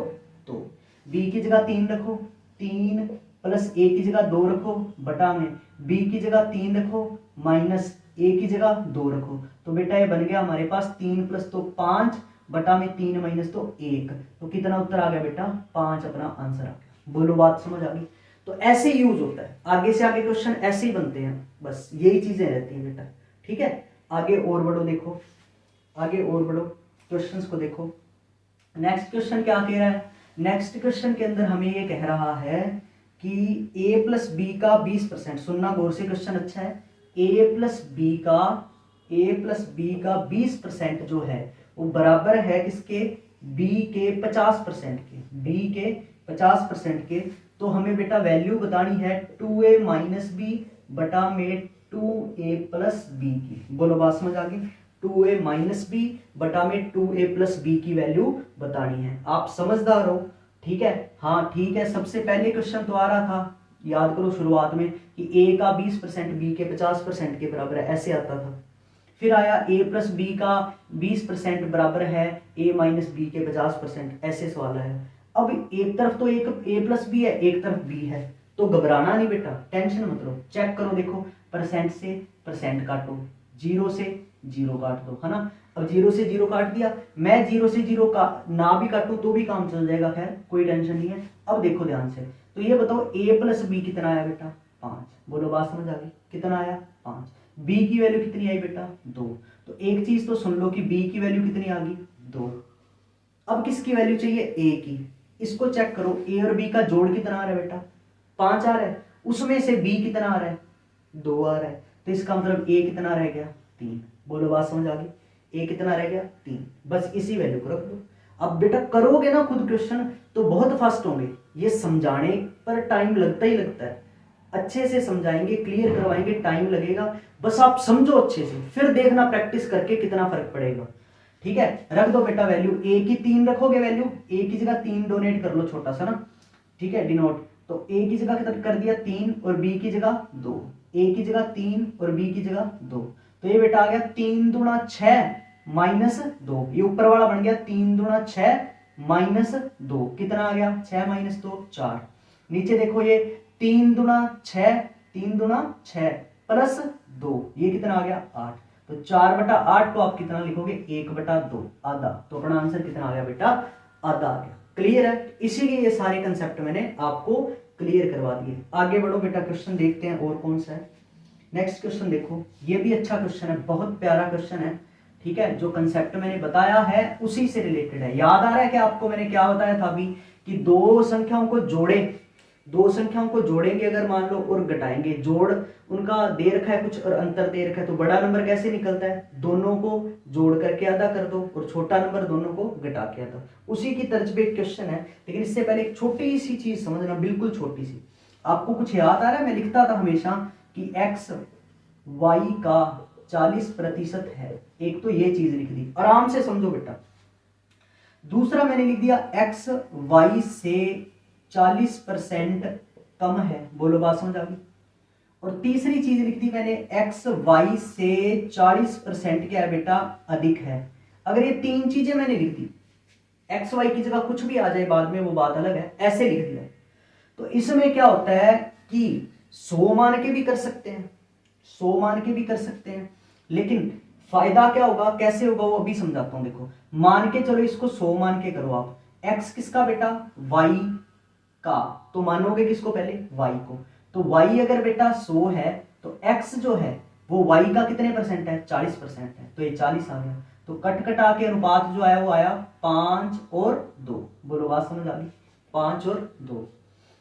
2, b की जगह 3 रखो, 3 प्लस a की जगह 2 रखो बटा में b की जगह 3 रखो माइनस a की जगह 2 रखो, तो बेटा ये बन गया हमारे पास 3 प्लस तो 5 बटा में 3 माइनस तो 1, तो कितना उत्तर आ गया बेटा 5 अपना आंसर आ गया। बोलो बात समझ आ गई। तो ऐसे यूज होता है, आगे से आगे क्वेश्चन ऐसे ही बनते हैं, बस यही चीजें रहती हैं बेटा। ठीक है, आगे और बढ़ो, देखो आगे और बढ़ो, क्वेश्चंस को देखो। नेक्स्ट क्वेश्चन क्या कह रहा है, नेक्स्ट क्वेश्चन के अंदर हमें ये कह रहा है कि a प्लस बी का 20%, सुनना गौर से क्वेश्चन अच्छा है, a प्लस बी का 20% जो है वो बराबर है किसके, b के 50% के, b के 50% के। तो हमें बेटा वैल्यू बतानी है 2a माइनस बी बटा में 2a प्लस बी की। बोलो बात समझ आ गई, 2a माइनस बी बटा में 2a प्लस बी की वैल्यू बतानी है। आप समझदार हो, ठीक है, हाँ ठीक है। सबसे पहले क्वेश्चन तो आ रहा था, याद करो शुरुआत में, कि a का 20% b के 50% के बराबर है, ऐसे आता था। फिर आया a प्लस बी का 20% बराबर है a माइनस बी के 50%, ऐसे सवाल है। अब एक तरफ तो एक a प्लस बी है, एक तरफ b है, तो घबराना नहीं बेटा, टेंशन मत लो। चेक करो, देखो परसेंट से परसेंट काटो, जीरो से जीरो काट दो, है ना। अब जीरो से जीरो काट दिया, मैं जीरो से जीरो का ना भी काटूं तो भी काम चल जाएगा, खैर कोई टेंशन नहीं है। अब देखो ध्यान से, तो ये बताओ a प्लस बी कितना आया बेटा 5, बोलो बात समझ आ गई, कितना आया 5। b की वैल्यू कितनी आई बेटा 2, तो एक चीज तो सुन लो कि b की वैल्यू कितनी आ गई 2। अब किसकी वैल्यू चाहिए a की, इसको चेक करो, a और b का जोड़ कितना आ रहा है बेटा 5 आ रहा है, उसमें से b कितना आ रहा है, 2 आ रहा है, तो इसका मतलब a कितना रह गया, 3। बोलो बात समझ आ गई, a कितना रह गया, 3। बस इसी वैल्यू को रख दो। अब बेटा करोगे ना खुद क्वेश्चन तो बहुत फास्ट होंगे, ये समझाने पर टाइम लगता ही लगता है, अच्छे से समझाएंगे, क्लियर करवाएंगे, टाइम लगेगा, बस आप समझो अच्छे से, फिर देखना प्रैक्टिस करके कितना फर्क पड़ेगा। ठीक है, रख दो बेटा वैल्यू, a की 3 रखोगे वैल्यू, a की जगह 3 डोनेट कर लो छोटा सा ना, ठीक है, डिनोट, तो a की जगह कितना कर दिया 3 और b की जगह 2, a की जगह 3 और b की जगह 2, तो ये बेटा आ गया 3 दूना 6 माइनस 2, ये ऊपर वाला बन गया 3 दूना 6 माइनस 2, कितना आ गया 6 माइनस 2 4। नीचे देखो ये 3 दूना 6, 3 दूना 6 प्लस 2, ये कितना आ गया 8, तो 4/8 को आप कितना लिखोगे 1/2 आधा, तो अपना आंसर कितना आ गया बेटा, आधा आ गया। क्लियर है, इसीलिए ये सारे कंसेप्ट मैंने आपको क्लियर करवा दिए। आगे बढ़ो बेटा, क्वेश्चन देखते हैं और कौन सा है। नेक्स्ट क्वेश्चन देखो, ये भी अच्छा क्वेश्चन है, बहुत प्यारा क्वेश्चन है, ठीक है, जो कंसेप्ट मैंने बताया है उसी से रिलेटेड है। याद आ रहा है कि आपको मैंने क्या बताया था अभी, कि दो संख्याओं को जोड़े, दो संख्याओं को जोड़ेंगे अगर मान लो और घटाएंगे, जोड़ उनका दे रखा है कुछ और अंतर दे रखा है, तो बड़ा नंबर कैसे निकलता है, दोनों को जोड़ करके आधा कर दो और छोटा नंबर दोनों को घटा के आधा, उसी की तर्ज पे एक क्वेश्चन है। लेकिन इससे पहले एक छोटी सी चीज समझना, बिल्कुल छोटी सी, आपको कुछ याद आ रहा है, मैं लिखता था हमेशा कि x y का 40% है, एक तो ये चीज लिख दी, आराम से समझो बेटा। दूसरा मैंने लिख दिया x y से 40% कम है, बोलो बात समझ आ गई। और तीसरी चीज लिख दी मैंने x y से 40% क्या है बेटा, अधिक है। अगर ये तीन चीजें मैंने लिख दी, x y की जगह कुछ भी आ जाए बाद में वो बात अलग है, ऐसे लिख दिया, तो इसमें क्या होता है कि 100 मान के भी कर सकते हैं, 100 मान के भी कर सकते हैं, लेकिन फायदा क्या होगा, कैसे होगा वो अभी समझाता हूं। देखो मान के चलो इसको 100 मान के करो आप, x किसका बेटा, y का, तो मानोगे किसको पहले, y को, तो y अगर बेटा 100 है तो x जो है वो y का कितने परसेंट है, 40% है, तो ये 40 आ गया, तो कट कटा के अनुपात जो आया वो आया 5 और 2, बोलो बात समझ आ गई, 5 और 2।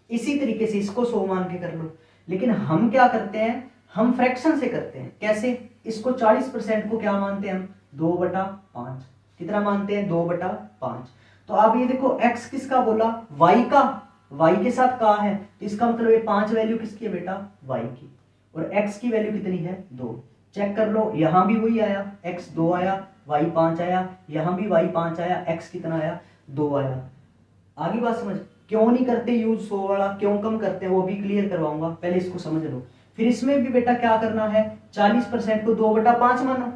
इसी तरीके से इसको 100 मान के कर लो, लेकिन हम क्या करते हैं, हम फ्रैक्शन से करते हैं, कैसे, इसको 40% को क्या मानते हैं हम, 2/5, कितना मानते हैं, 2/5। तो आप ये देखो x किसका बोला, y का, y के साथ का है, तो इसका मतलब ये 5 वैल्यू किसकी है बेटा, y की, और x की वैल्यू कितनी है, 2। चेक कर लो, यहां भी वही आया, x 2 आया, y 5 आया, यहां भी y 5 आया, x कितना आया, 2 आया। आगे बात समझ, क्यों नहीं करते यूज 100 वाला, क्यों कम करते हैं वो भी क्लियर करवाऊंगा, पहले इसको समझ लो। फिर इसमें भी बेटा क्या करना है, 40% को 2/5 मानो,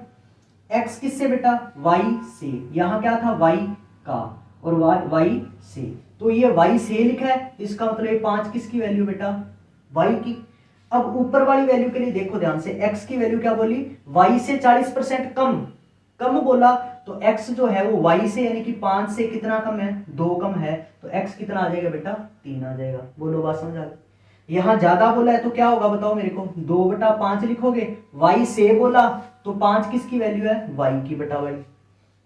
x किससे बेटा, y से, यहां क्या था y का, और y से, तो ये y से लिखा है, इसका मतलब ये 5 किसकी वैल्यू बेटा, y की। अब ऊपर वाली वैल्यू के लिए देखो ध्यान से, x की वैल्यू क्या बोली, y से 40% कम, कम बोला, तो x जो है वो y से यानी कि 5 से कितना कम है, 2 कम है, तो x कितना आ जाएगा बेटा, 3 आ जाएगा, बोलो बात समझ आ गई। यहां ज्यादा बोला है तो क्या होगा बताओ मेरे को, 2/5 लिखोगे, y से बोला तो 5 किसकी वैल्यू है, y की बटा y,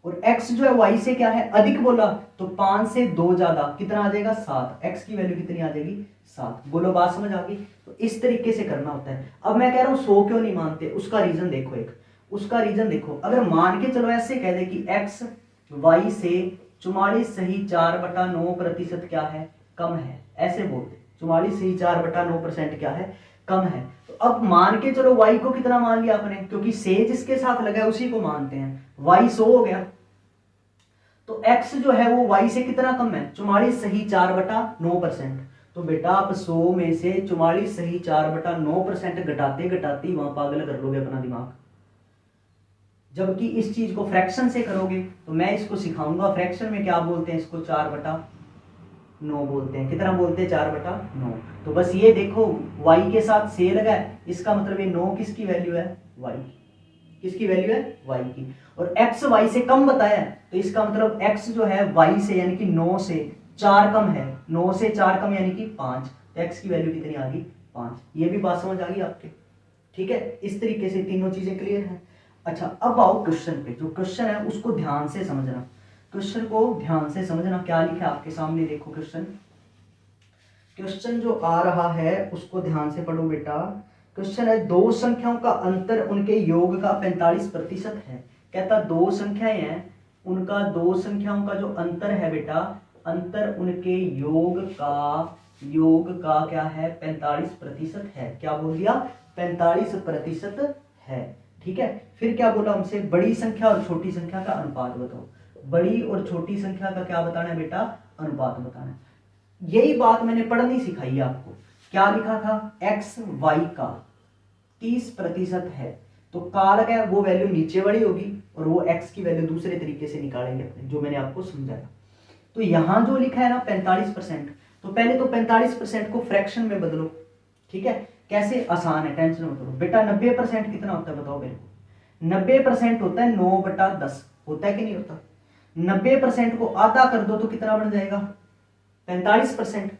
और x जो है y से क्या है, अधिक बोला, तो 5 से 2 ज्यादा कितना आ जाएगा, 7, x की वैल्यू कितनी आ जाएगी, 7, बोलो बात समझ आ गई। तो इस तरीके से करना होता है। अब मैं कह रहा हूं 100 क्यों नहीं मानते, उसका रीजन देखो, एक उसका रीजन देखो, अगर मान के चलो ऐसे कह दे कि x y से 44.4/9% क्या है, कम है, ऐसे बोलते 44.4/9% क्या है, कम है। तो अब मान के चलो y को कितना मान लिया आपने, क्योंकि से जिसके साथ लगा है उसी को मानते हैं, y 100 हो गया, तो x जो है वो y से कितना कम है, 44.4/9%। तो बेटा आप 100 में से 44.4/9% घटाते घटाते वहां पागल कर लोगे अपना दिमाग। जबकि इस चीज को फ्रैक्शन से करोगे, तो मैं इसको सिखाऊंगा फ्रैक्शन में क्या बोलते हैं, इसको 4/9 बोलते हैं, कितना बोलते हैं, 4/9। तो बस ये देखो y के साथ से लगा है, इसका मतलब ये 9 किसकी वैल्यू है, y की, किसकी वैल्यू है, y की, और x y से कम बताया है, तो इसका मतलब x जो है y से यानी कि 9 से 4 कम है, 9 से 4 कम यानी कि 5, तो x की वैल्यू कितनी आ गई, 5। ये भी बात समझ आ गई आपके, ठीक है। इस तरीके से तीनों चीजें क्लियर हैं। अच्छा अब आओ क्वेश्चन पे, जो क्वेश्चन है उसको ध्यान से समझना, क्वेश्चन को ध्यान से समझना, क्या लिखा है आपके सामने, देखो क्वेश्चन, क्वेश्चन जो आ रहा है उसको ध्यान से पढ़ो बेटा। क्वेश्चन है दो संख्याओं का अंतर उनके योग का 45% है। कहता दो संख्याएं हैं, उनका दो संख्याओं का जो अंतर है बेटा, अंतर उनके योग का क्या है, 45% है। क्या बोल दिया, 45% है। ठीक है, फिर क्या बोला हमसे, बड़ी संख्या और छोटी संख्या का अनुपात बताओ। बड़ी और छोटी संख्या का क्या बताना है बेटा, अनुपात बताना है। यही बात मैंने पढ़नी सिखाई है आपको। क्या लिखा था, एक्स वाई का 30% है, तो का लगा वो वैल्यू नीचे वाली होगी और वो एक्स की वैल्यू दूसरे तरीके से निकालेंगे अपने, जो मैंने आपको समझाया। तो यहां जो लिखा है ना 45%, तो पहले तो 45% को फ्रैक्शन में बदलो। ठीक है, कैसे, आसान है, टेंशन मत लो बेटा। 90% कितना होता है बताओ मेरे को। 90% होता है 9/10, होता है कि नहीं होता। 90% को आधा कर दो तो कितना बन जाएगा, 45%।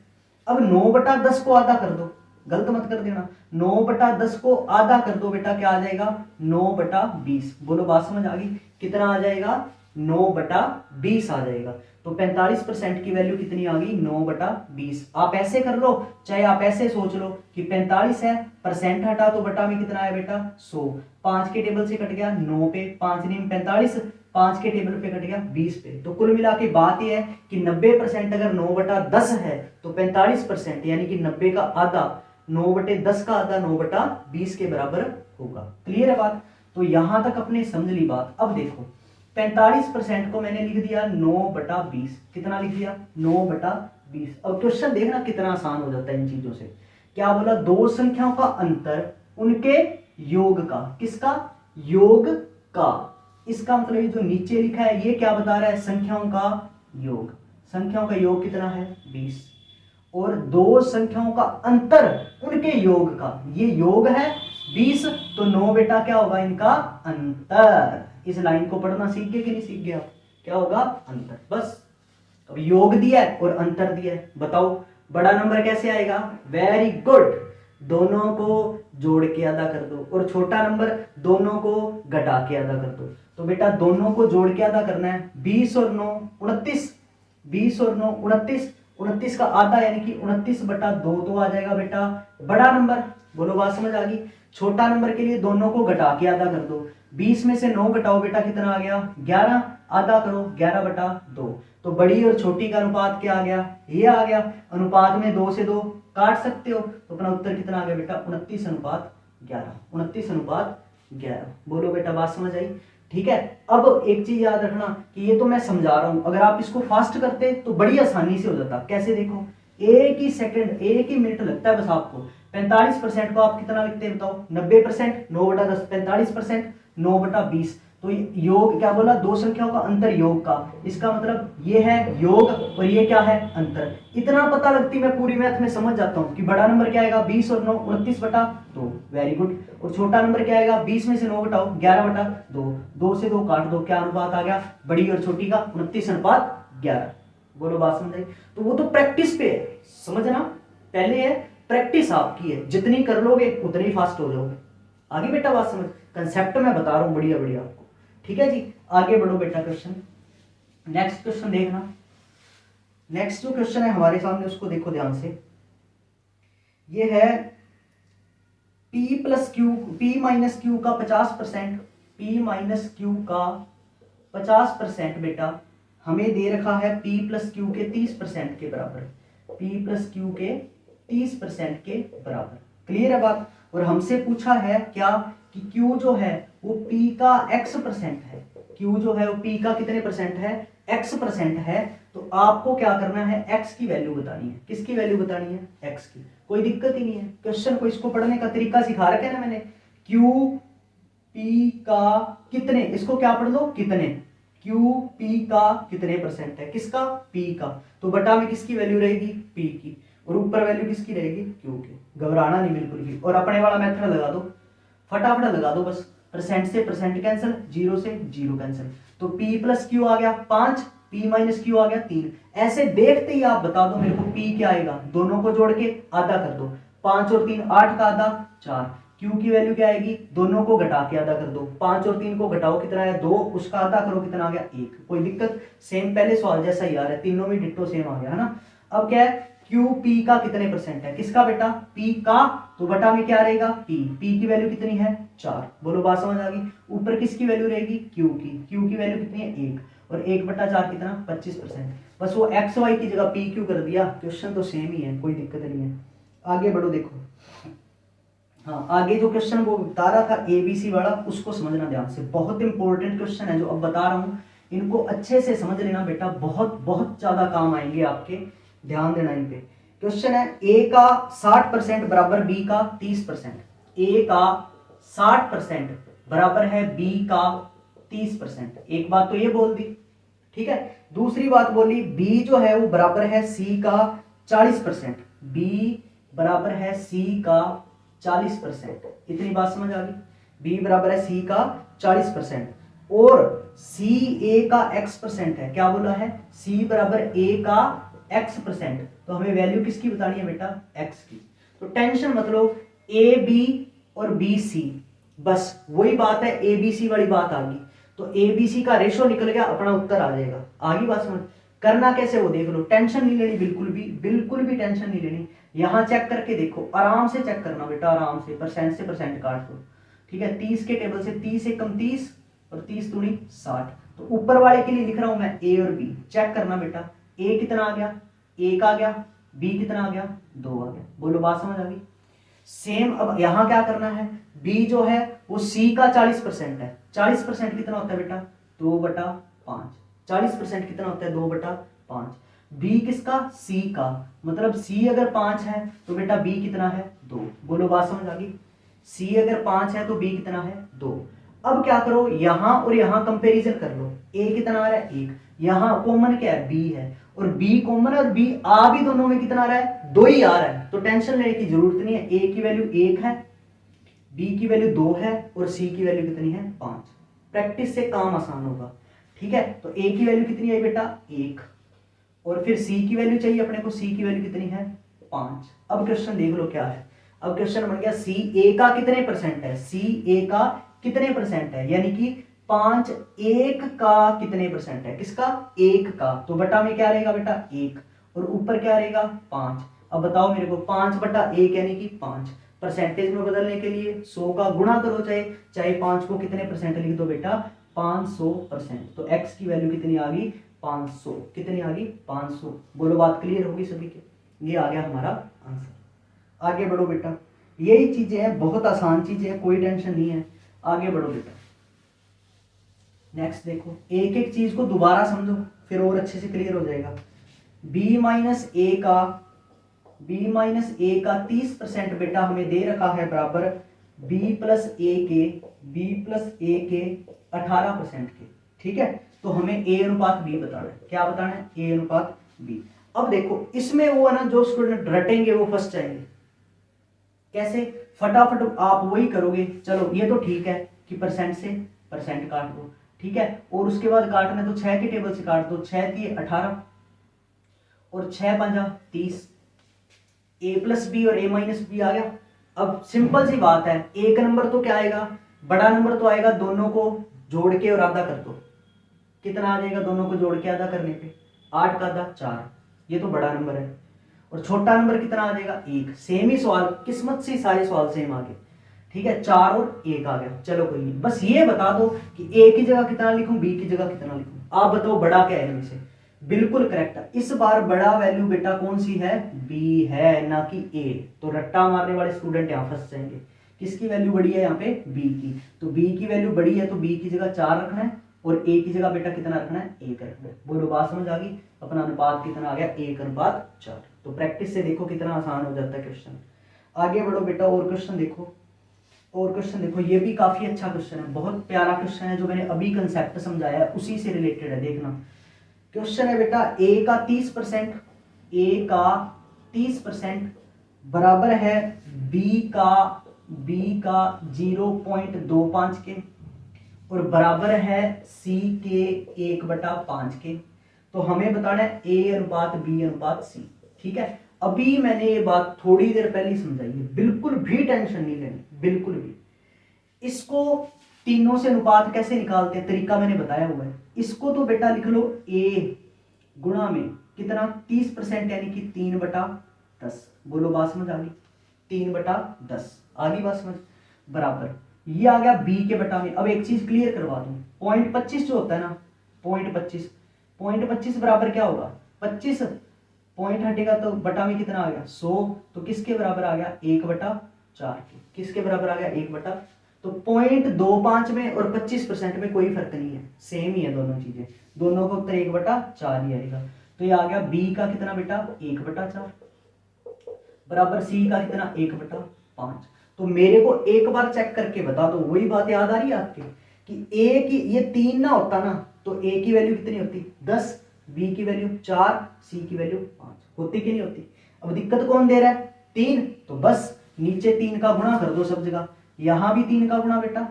अब 9/10 को आधा कर दो, गलत मत कर देना, 9/10 को आधा कर दो बेटा, क्या आ जाएगा, 9/20। बोलो बात समझ आ गई, कितना आ जाएगा, 9/20 आ जाएगा। तो 45% की वैल्यू कितनी आ गई, 9/20। आप ऐसे कर लो, चाहे आप ऐसे सोच लो कि 45 है, परसेंट हटा तो बटा में कितना है बेटा, 100। 5 के टेबल से कट गया 9 पे, 5 × 45, 5 के टेबल पे कट गया 20 पे। तो कुल मिला के बात यह है कि 90% अगर 9/10 है तो 45% यानी कि 90 का आधा, 9/10 का आधा 9/20 के बराबर होगा। क्लियर है बात। तो यहां तक अपने समझ ली बात। अब देखो 45% को मैंने लिख दिया 9/20, कितना लिख दिया, 9/20। अब क्वेश्चन देखना कितना आसान हो जाता है इन चीजों से। क्या बोला, दो संख्याओं का अंतर उनके योग का, किसका, योग का। इसका मतलब ये जो नीचे लिखा है ये क्या बता रहा है, संख्याओं का योग। संख्याओं का योग कितना है, 20। और दो संख्याओं का अंतर उनके योग का, ये योग है 20, तो 9 बेटा क्या होगा, इनका अंतर। इस लाइन को पढ़ना सीख गए कि नहीं सीख गए आप, क्या होगा, अंतर। बस अब योग दिया है और अंतर दिया है, बताओ बड़ा नंबर कैसे आएगा, वेरी गुड, दोनों को जोड़ के आधा कर दो, और छोटा नंबर दोनों को घटा के आधा कर दो। तो बेटा दोनों को जोड़ के आधा करना है, 20 और 9 29, 20 और 9 29, 29 का आधा यानी कि 29/2 तो आ जाएगा बेटा बड़ा नंबर। बोलो बात समझ आ गई। छोटा नंबर के लिए दोनों को घटा के आधा कर दो, 20 में से 9 घटाओ बेटा कितना आ गया, 11, आधा करो 11/2। तो बड़ी और छोटी का अनुपात क्या आ गया, ये आ गया। अनुपात में 2 से 2 काट सकते हो, तो अपना उत्तर कितना आ गया बेटा, 29/11, 29/11। बोलो बेटा बात समझ आई। ठीक है, अब एक चीज याद रखना कि ये तो मैं समझा रहा हूं, अगर आप इसको फास्ट करते तो बड़ी आसानी से हो जाता। कैसे, देखो एक ही सेकंड, एक ही मिनट लगता है बस आपको। 45% को आप कितना लिखते हैं बताओ, 90%, 9/10, 45%, 9/20। तो योग क्या बोला, दो संख्याओं का अंतर योग का, इसका मतलब ये है योग और ये क्या है, अंतर। इतना पता लगती मैं पूरी मैथ में समझ जाता हूं कि बड़ा नंबर क्या आएगा, 20 और 9 29/2, वेरी गुड। और छोटा नंबर क्या आएगा, 20 में से 9 घटाओ 11/2, 2 से 2 काट दो, क्या अनुपात आ गया, बड़ी और छोटी का 29/11। बोलो बात समझ आई। तो वो तो प्रैक्टिस पे है, समझना, पहले है प्रैक्टिस आपकी है, जितनी कर लोगे उतनी फास्ट हो जाओगे। आगे बेटा बात समझ, कंसेप्ट मैं बता रहा हूं बढ़िया बढ़िया आपको। ठीक है जी, आगे बढ़ो बेटा। क्वेश्चन, नेक्स्ट क्वेश्चन देखना। नेक्स्ट जो क्वेश्चन है हमारे सामने उसको देखो ध्यान से। ये है p माइनस क्यू का 50%, p-q का 50% बेटा हमें दे रखा है p+q के 30% के बराबर, p+q के 30% के बराबर। क्लियर है बात। और हमसे पूछा है क्या कि q जो है वो p का x% है, q जो है वो p का कितने परसेंट है, x% है। तो आपको क्या करना है, x की वैल्यू बतानी है। किसकी वैल्यू बतानी है, x की। कोई दिक्कत ही नहीं है, क्वेश्चन को इसको पढ़ने का तरीका सिखा रखा है ना मैंने। q p का कितने, इसको क्या पढ़ लो, कितने, q p का कितने परसेंट है, किसका, p का। तो बटा में किसकी वैल्यू रहेगी, p की, और ऊपर वैल्यू किसकी रहेगी, q की। घबराना नहीं बिल्कुल भी। और अपने वाला मेथड लगा दो, फटाफट लगा दो बस, परसेंट से परसेंट कैंसिल, जीरो से जीरो कैंसिल। तो p+q आ गया 5, p-q आ गया 3। ऐसे देखते ही आप बता दो मेरे को p क्या आएगा, दोनों को जोड़ के आधा कर दो, 5 और 3 8 का आधा 4। q की वैल्यू क्या आएगी, दोनों को घटा के आधा कर दो, 5 और 3 को घटाओ कितना है 2, उसका आधा करो कितना आ गया 1। कोई दिक्कत, सेम पहले सवाल जैसा ही आ रहा है, तीनों में डिट्टो सेम आ गया है ना। अब क्या है क्यू पी का कितने परसेंट है, किसका बेटा, पी का, तो बटा में क्या रहेगा, पी की वैल्यू कितनी है 4, बोलो बात समझ आ गई। ऊपर किसकी वैल्यू रहेगी, क्यू की वैल्यू कितनी है 1, और 1/4 कितना 25%। बस वो एक्स वाई की जगह पी क्यू कर दिया, क्वेश्चन तो सेम ही है, कोई दिक्कत नहीं है। आगे बढ़ो, देखो हाँ आगे जो क्वेश्चन वो बता रहा था एबीसी वाला, उसको समझना ध्यान से, बहुत इंपॉर्टेंट क्वेश्चन है जो अब बता रहा हूं, इनको अच्छे से समझ लेना बेटा, बहुत बहुत ज्यादा काम आएंगे आपके, ध्यान देना इन पे। क्वेश्चन है ए का 60% बराबर बी का 30%, ए का 60% बराबर है बी का 30%, एक बात तो ये बोल दी, ठीक है। दूसरी बात बोली बी जो है वो बराबर है सी का 40%, बी बराबर है सी का 40%, इतनी बात समझ आ गई। बी बराबर है सी का 40% और सी ए का x% है, क्या बोला है, सी बराबर ए का x%, तो हमें वैल्यू किसकी बतानी है बेटा, x की। तो टेंशन मतलब ए बी और बी सी, बस वही बात है, ए बी सी वाली बात आ गई, तो ए बी सी का रेशो निकल गया, अपना उत्तर आ जाएगा। आगे बात समझ, करना कैसे वो देख लो, टेंशन नहीं लेनी, बिल्कुल भी टेंशन नहीं लेनी। यहां चेक करके देखो, आराम से चेक करना बेटा, आराम से परसेंट काट दो, ठीक है। 30 के टेबल से 30 एक कम 30 और 30 दूनी 60, तो ऊपर वाले के लिए लिख रहा हूं मैं ए और बी, चेक करना बेटा, ए कितना आ गया, 1 आ गया, बी कितना आ गया, 2 आ गया, बोलो बात समझ आ गई। सेम अब यहां क्या करना है, बी जो है वो सी का 40% है, 40% कितना होता है बेटा, 2/5, 40% कितना होता है 2/5, बी किसका, सी का, मतलब सी अगर 5 है तो बेटा बी कितना है 2, बोलो बात समझ आ गई। सी अगर 5 है तो बी कितना है 2। अब क्या करो, यहां और यहां कंपैरिजन कर लो, ए कितना आ रहा है 1, यहां कॉमन क्या है बी है, और बी कॉमन है और बी आ भी दोनों में कितना आ रहा है 2 ही आ रहा है, तो टेंशन लेने की जरूरत नहीं है। ए की वैल्यू 1 है, बी की वैल्यू 2 है और सी की वैल्यू कितनी है 5, प्रैक्टिस से काम आसान होगा, ठीक है। तो ए की वैल्यू कितनी आई बेटा 1, और फिर सी की वैल्यू चाहिए अपने को, सी की वैल्यू कितनी है 5। अब क्वेश्चन देख लो क्या है, अब क्वेश्चन बन गया सी ए का कितने परसेंट है, सी ए का कितने परसेंट है, यानी कि 5 1 का कितने परसेंट है, किसका 1 का, तो बटा में क्या रहेगा बेटा 1 और ऊपर क्या रहेगा 5। अब बताओ मेरे को 5/1 यानी कि 5, परसेंटेज में बदलने के लिए 100 का गुणा करो, चाहे चाहे 5 को कितने परसेंट लिख दो बेटा 500%, तो x की वैल्यू कितनी आ गई 500, कितनी आ गई 500, बोलो बात क्लियर होगी सभी की, ये आ गया हमारा आंसर। आगे बढ़ो बेटा, यही चीजें हैं, बहुत आसान चीजें हैं, कोई टेंशन नहीं है, आगे बढ़ो बेटा। नेक्स्ट देखो, एक एक चीज को दोबारा समझो फिर और अच्छे से क्लियर हो जाएगा। b माइनस ए का 30% बेटा हमें दे रखा है बराबर b प्लस ए के 18% के, ठीक है। तो हमें a अनुपात b बताना है, क्या बताना है a अनुपात b। अब देखो इसमें वो है ना, जो स्टूडेंट रटेंगे वो फंस जाएंगे, कैसे, फटाफट आप वही करोगे, चलो ये तो ठीक है कि परसेंट से परसेंट काट दो, ठीक है, और उसके बाद काटना तो 6 के टेबल से काट दो, 6 दिए 18 और 6 5 30, a प्लस बी और a माइनस बी आ गया। अब सिंपल सी बात है, एक नंबर तो क्या आएगा, बड़ा नंबर तो आएगा, दोनों को जोड़ के और आधा कर दो, कितना आ जाएगा दोनों को जोड़ के आधा करने पे 8 का आधा 4, ये तो बड़ा नंबर है, और छोटा नंबर कितना आ जाएगा 1। सेम ही सवाल, किस्मत से सारे सवाल सेम आ गए, ठीक है, 4 और 1 आ गया, चलो कोई नहीं, बस ये बता दो कि a की जगह कितना लिखूं, b की जगह कितना लिखूं, आप बताओ बड़ा क्या है इनमें से, बिल्कुल करेक्ट है, इस बार बड़ा वैल्यू बेटा कौन सी है b है, ना कि a, तो रट्टा मारने वाले स्टूडेंट यहाँ फंस जाएंगे, किसकी वैल्यू बड़ी है यहाँ पे b की, तो b की वैल्यू बड़ी है तो b की जगह 4 रखना है और a की जगह बेटा कितना रखना है 1 रखना है, बोलो बात समझ आ गई। अपना अनुपात कितना आ गया 1/4, तो प्रैक्टिस से देखो कितना आसान हो जाता है क्वेश्चन। आगे बढ़ो बेटा, और क्वेश्चन देखो, ये भी काफी अच्छा क्वेश्चन है, बहुत प्यारा क्वेश्चन है, जो मैंने अभी कंसेप्ट समझाया है उसी से रिलेटेड है, देखना। क्वेश्चन है बेटा a का 30% बराबर है b का 0.25 के और बराबर है c के 1/5 के, तो हमें बताना है a अनुपात b अनुपात c, ठीक है। अभी मैंने ये बात थोड़ी देर पहले ही समझाई है, बिल्कुल भी टेंशन नहीं लेनी, बिल्कुल भी। इसको तीनों से अनुपात कैसे निकालते हैं, तरीका मैंने बताया हुआ है, इसको तो बेटा लिख लो a गुणा में कितना 30% यानी कि 3/10। बोलो बात समझ आ गई, 3/10 आ गई बात समझ। बराबर ये आ गया बी के बटा में। अब एक चीज क्लियर करवा दूं, 0.25 जो होता है ना, 0.25 बराबर क्या होगा, 25 पॉइंट हटेगा तो बटा में कितना आ गया 100, तो किसके बराबर आ गया 1/4 के। किसके बराबर आ गया 1/, तो 0.25 में और 25% में कोई फर्क नहीं है, सेम ही है दोनों चीजें, दोनों का उत्तर 1/4 ही आएगा। तो ये आ गया बी का कितना बेटा 1/4 बराबर सी का कितना 1/5। तो मेरे को एक बार चेक करके बता दो, वही बात याद आ रही है आपके कि ए की ये 3 ना होता ना तो ए की वैल्यू कितनी होती 10, बी की वैल्यू 4, सी की वैल्यू 5 होती कि नहीं होती। अब दिक्कत कौन दे रहा है 3, तो बस नीचे 3 का गुणा कर दो सब जगह, यहां भी 3 का गुणा बेटा,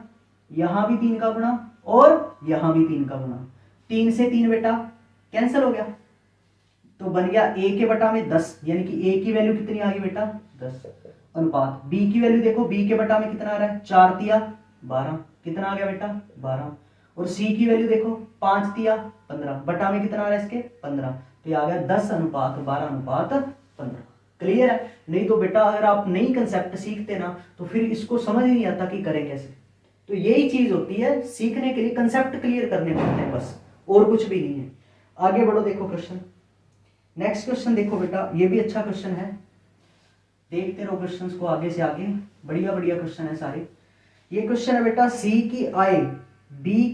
यहां भी 3 का गुणा और यहां भी 3 का गुणा, 3 से 3 बेटा कैंसिल हो गया, तो बन गया ए के बटा में 10, यानी कि ए की वैल्यू कितनी आ गई बेटा 10 अनुपात बी की वैल्यू देखो, बी के बटा में कितना आ रहा है 4 तिया 12, कितना आ गया बेटा 12, और सी की वैल्यू देखो 5 तिया 15, बटा में कितना आ रहा है इसके 15, तो ये आ गया 10:12:15। क्लियर है। नहीं तो बेटा अगर आप नई कंसेप्ट सीखते ना तो फिर इसको समझ नहीं आता कि करें कैसे। तो यही चीज होती है सीखने के लिए, कंसेप्ट क्लियर करने पड़ते हैं बस, और कुछ भी नहीं है। आगे बढ़ो, देखो क्वेश्चन, नेक्स्ट क्वेश्चन देखो बेटा, ये भी अच्छा क्वेश्चन है, देखते रहो क्वेश्चंस को आगे से आगे, बढ़िया बढ़िया क्वेश्चन है सारे। ये क्वेश्चन है बेटा, सी की आय बी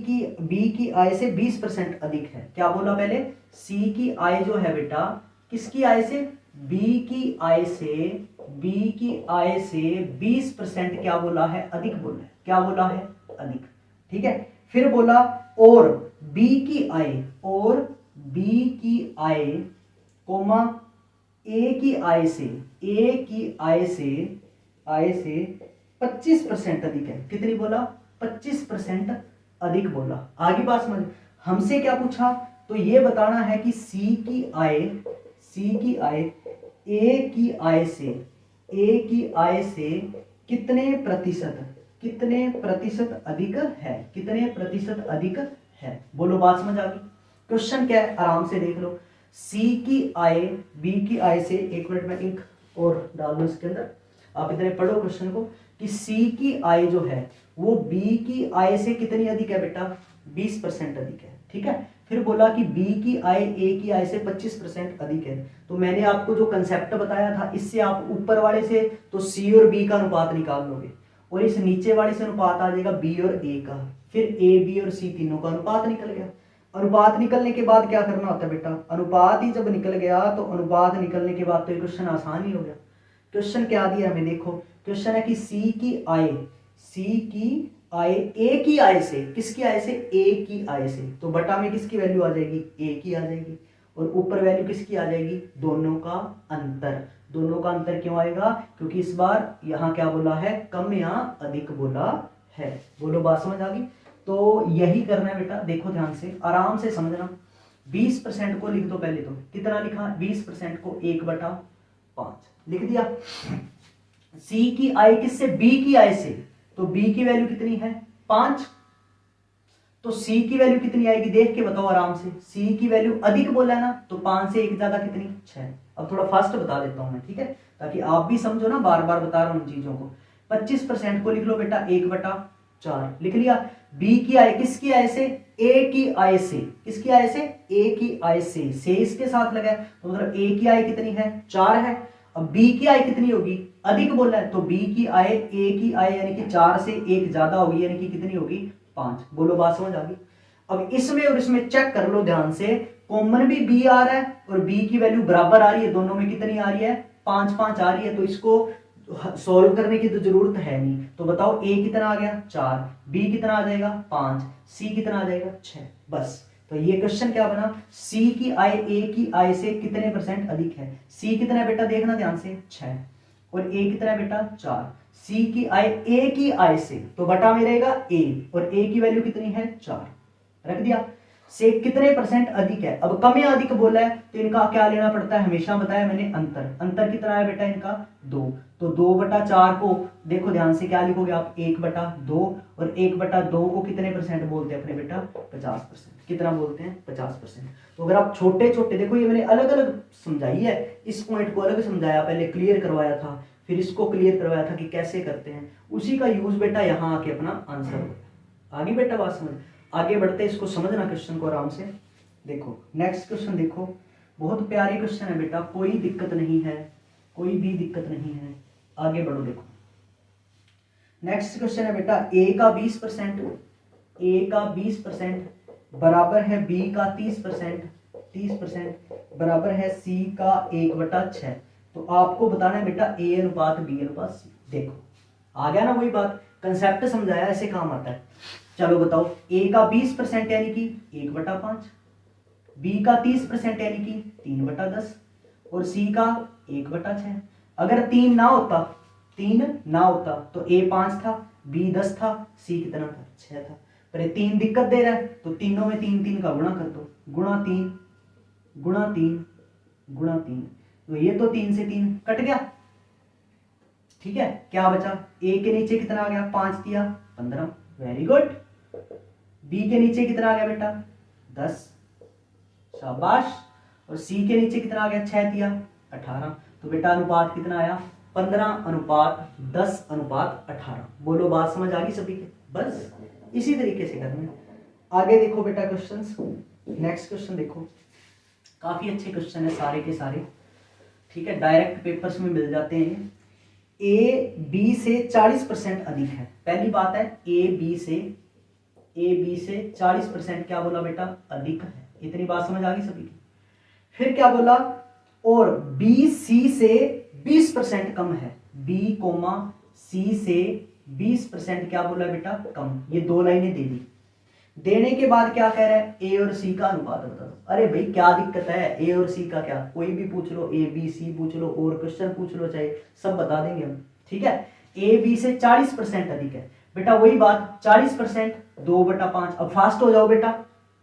की आय से 20% अधिक है। क्या बोला पहले, सी की आय जो है बेटा किसकी आय से, बी की आय से 20% क्या बोला है अधिक बोला है, क्या बोला है अधिक, ठीक है। फिर बोला और बी की आय कोमा ए की आय से 25% अधिक है। कितनी बोला 25% अधिक बोला। आगे बात समझ, हमसे क्या पूछा, तो ये बताना है कि सी की आय ए की आय से कितने प्रतिशत अधिक है, बोलो बात समझ आ गई। क्वेश्चन क्या है आराम से देख लो, सी की आय बी की आय से, एक मिनट में इंक और डाल दो इसके अंदर, आप इधर पढ़ो क्वेश्चन को कि सी की आय जो है वो बी की आय से कितनी अधिक है बेटा 20% अधिक है, ठीक है। फिर बोला कि बी की आय ए की आय से 25% अधिक है। तो मैंने आपको जो कंसेप्ट बताया था, इससे आप ऊपर वाले से तो सी और बी का अनुपात निकाल लोगे और इस नीचे वाले से अनुपात आ जाएगा बी और ए का, फिर ए बी और सी तीनों का अनुपात निकल गया। अनुपात निकलने के बाद क्या करना होता है बेटा, अनुपात ही जब निकल गया तो अनुपात निकलने के बाद तो ये क्वेश्चन आसान ही हो गया। क्वेश्चन क्या दिया हमें, देखो क्वेश्चन है कि सी की आय ए की आय से, किसकी आय से, ए की आय से, तो बटा में किसकी वैल्यू आ जाएगी, ए की आ जाएगी, और ऊपर वैल्यू किसकी आ जाएगी, दोनों का अंतर। दोनों का अंतर क्यों आएगा, क्योंकि इस बार यहाँ क्या बोला है, कम या अधिक बोला है। बोलो बात समझ आ गई। तो यही करना है बेटा, देखो ध्यान से आराम से समझना। 20% को लिख दो पहले, तो कितना लिखा 20% को 1/5 लिख दिया। सी की आय किससे, बी की आय से, तो बी की वैल्यू कितनी है 5, तो सी की वैल्यू कितनी आएगी देख के बताओ आराम से। सी की वैल्यू अधिक बोला है ना, तो 5 से 1 ज्यादा कितनी 6। अब थोड़ा फास्ट बता देता हूं मैं, ठीक है, ताकि आप भी समझो ना, बार बार बता रहा हूं चीजों को। 25% को लिख लो बेटा 1/4 लिख लिया। बी की आय किसकी आय से, ए की आय से, किसकी आय से, ए की आय से इसके साथ लगा है, तो मतलब ए की आय कितनी है 4 है। अब बी की आय कितनी होगी, अधिक बोला है, तो बी की आय ए की आय यानी कि 4 से 1 ज्यादा होगी, यानी कि कितनी होगी 5। बोलो बात समझ आ गई। अब इसमें और इसमें चेक कर लो ध्यान से, कॉमन भी बी आ रहा है और बी की वैल्यू बराबर आ रही है, दोनों में कितनी आ रही है 5-5 आ रही है, तो इसको सॉल्व करने की तो जरूरत है नहीं। तो बताओ ए कितना आ गया 4, बी कितना आ जाएगा 5, सी कितना आ जाएगा 6, बस। तो ये क्वेश्चन क्या बना, सी की आय ए की आय से कितने % अधिक है। सी कितना है बेटा, देखना ध्यान से 6, और ए कितना है बेटा 4। सी की आय ए की आय से, तो बटा में रहेगा ए, और ए की वैल्यू कितनी है 4 रख दिया, से कितने % अधिक है। अब कम या अधिक बोला है तो इनका क्या लेना पड़ता है, हमेशा बताया मैंने अंतर। अंतर कितना है बेटा इनका 2, तो 2/4 को देखो ध्यान से क्या लिखोगे आप 1/2, और 1/2 को कितने % बोलते हैं अपने बेटा 50%। कितना बोलते हैं 50%। तो अगर आप छोटे छोटे, देखो ये मैंने अलग अलग समझाई है, इस पॉइंट को अलग समझाया, पहले क्लियर करवाया था, फिर इसको क्लियर करवाया था कि कैसे करते हैं, उसी का यूज बेटा यहाँ आके अपना आंसर हो गया। आगे बेटा बात समझ, आगे बढ़ते इसको समझना क्वेश्चन को आराम से। देखो नेक्स्ट क्वेश्चन देखो, बहुत प्यारे क्वेश्चन है बेटा, कोई दिक्कत नहीं है, कोई भी दिक्कत नहीं है। आगे बढ़ो देखो, नेक्स्ट क्वेश्चन है बेटा, ए का 20%, ए का 20% बराबर है बी का 30%, 30% बराबर है सी का 1/6। तो आपको बताना है बेटा ए अनुपात बी अनुपात सी। देखो आ गया ना वही बात, कंसेप्ट समझाया, ऐसे काम आता है। चलो बताओ, ए का 20% यानी कि 1/5, बी का 30% यानी कि 3/10 और सी का 1/6। अगर 3 ना होता, 3 ना होता तो ए 5 था, बी 10 था, सी कितना था 6 था। पर ये 3 दिक्कत दे रहा है, तो तीनों में 3 3 का गुणा कर दो, गुणा 3 गुणा 3 गुणा 3, तो ये तो 3 से 3 कट गया। ठीक है, क्या बचा, ए के नीचे कितना आ गया, 5 दिया 15, वेरी गुड। बी के नीचे कितना आ गया बेटा 10, शाबाश। और सी के नीचे कितना आ गया 6 दिया 18। तो बेटा अनुपात कितना आया 15:10:18। बोलो बात समझ आ गई सभी के, बस इसी तरीके से करना है। आगे देखो बेटा क्वेश्चंस, नेक्स्ट क्वेश्चन देखो, काफी अच्छे क्वेश्चन है सारे के सारे। ठीक है, डायरेक्ट पेपर्स में मिल जाते हैं। ए बी से 40% अधिक है, पहली बात है ए बी से 40% क्या बोला बेटा अधिक है, इतनी बात समझ आ गई सभी की। फिर क्या बोला, और बी सी से 20% कम है, बी कोमा सी से 20% क्या बोला बेटा कम। ये 2 लाइनें दे दी, देने के बाद क्या कह रहा है, ए और सी का अनुपात बता दो। अरे भाई क्या दिक्कत है, ए और सी का क्या, कोई भी पूछ लो, ए बी सी पूछ लो और क्वेश्चन पूछ लो, चाहे सब बता देंगे हम। ठीक है, ए बी से 40% अधिक है बेटा, वही बात 40% 2/5। अब फास्ट हो जाओ बेटा,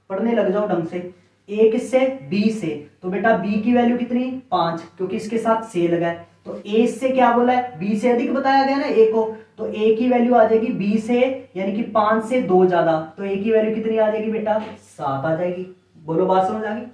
पढ़ने लग जाओ ढंग से। ए किससे, बी से, तो बेटा बी की वैल्यू कितनी 5, क्योंकि इसके साथ से लगा है। तो ए से क्या बोला है, बी से अधिक बताया गया ना ए को, तो ए की वैल्यू आ जाएगी बी से, यानी कि 5 से 2 ज्यादा, तो ए की वैल्यू कितनी आ जाएगी बेटा 7 आ जाएगी। बोलो बात समझ आ गई।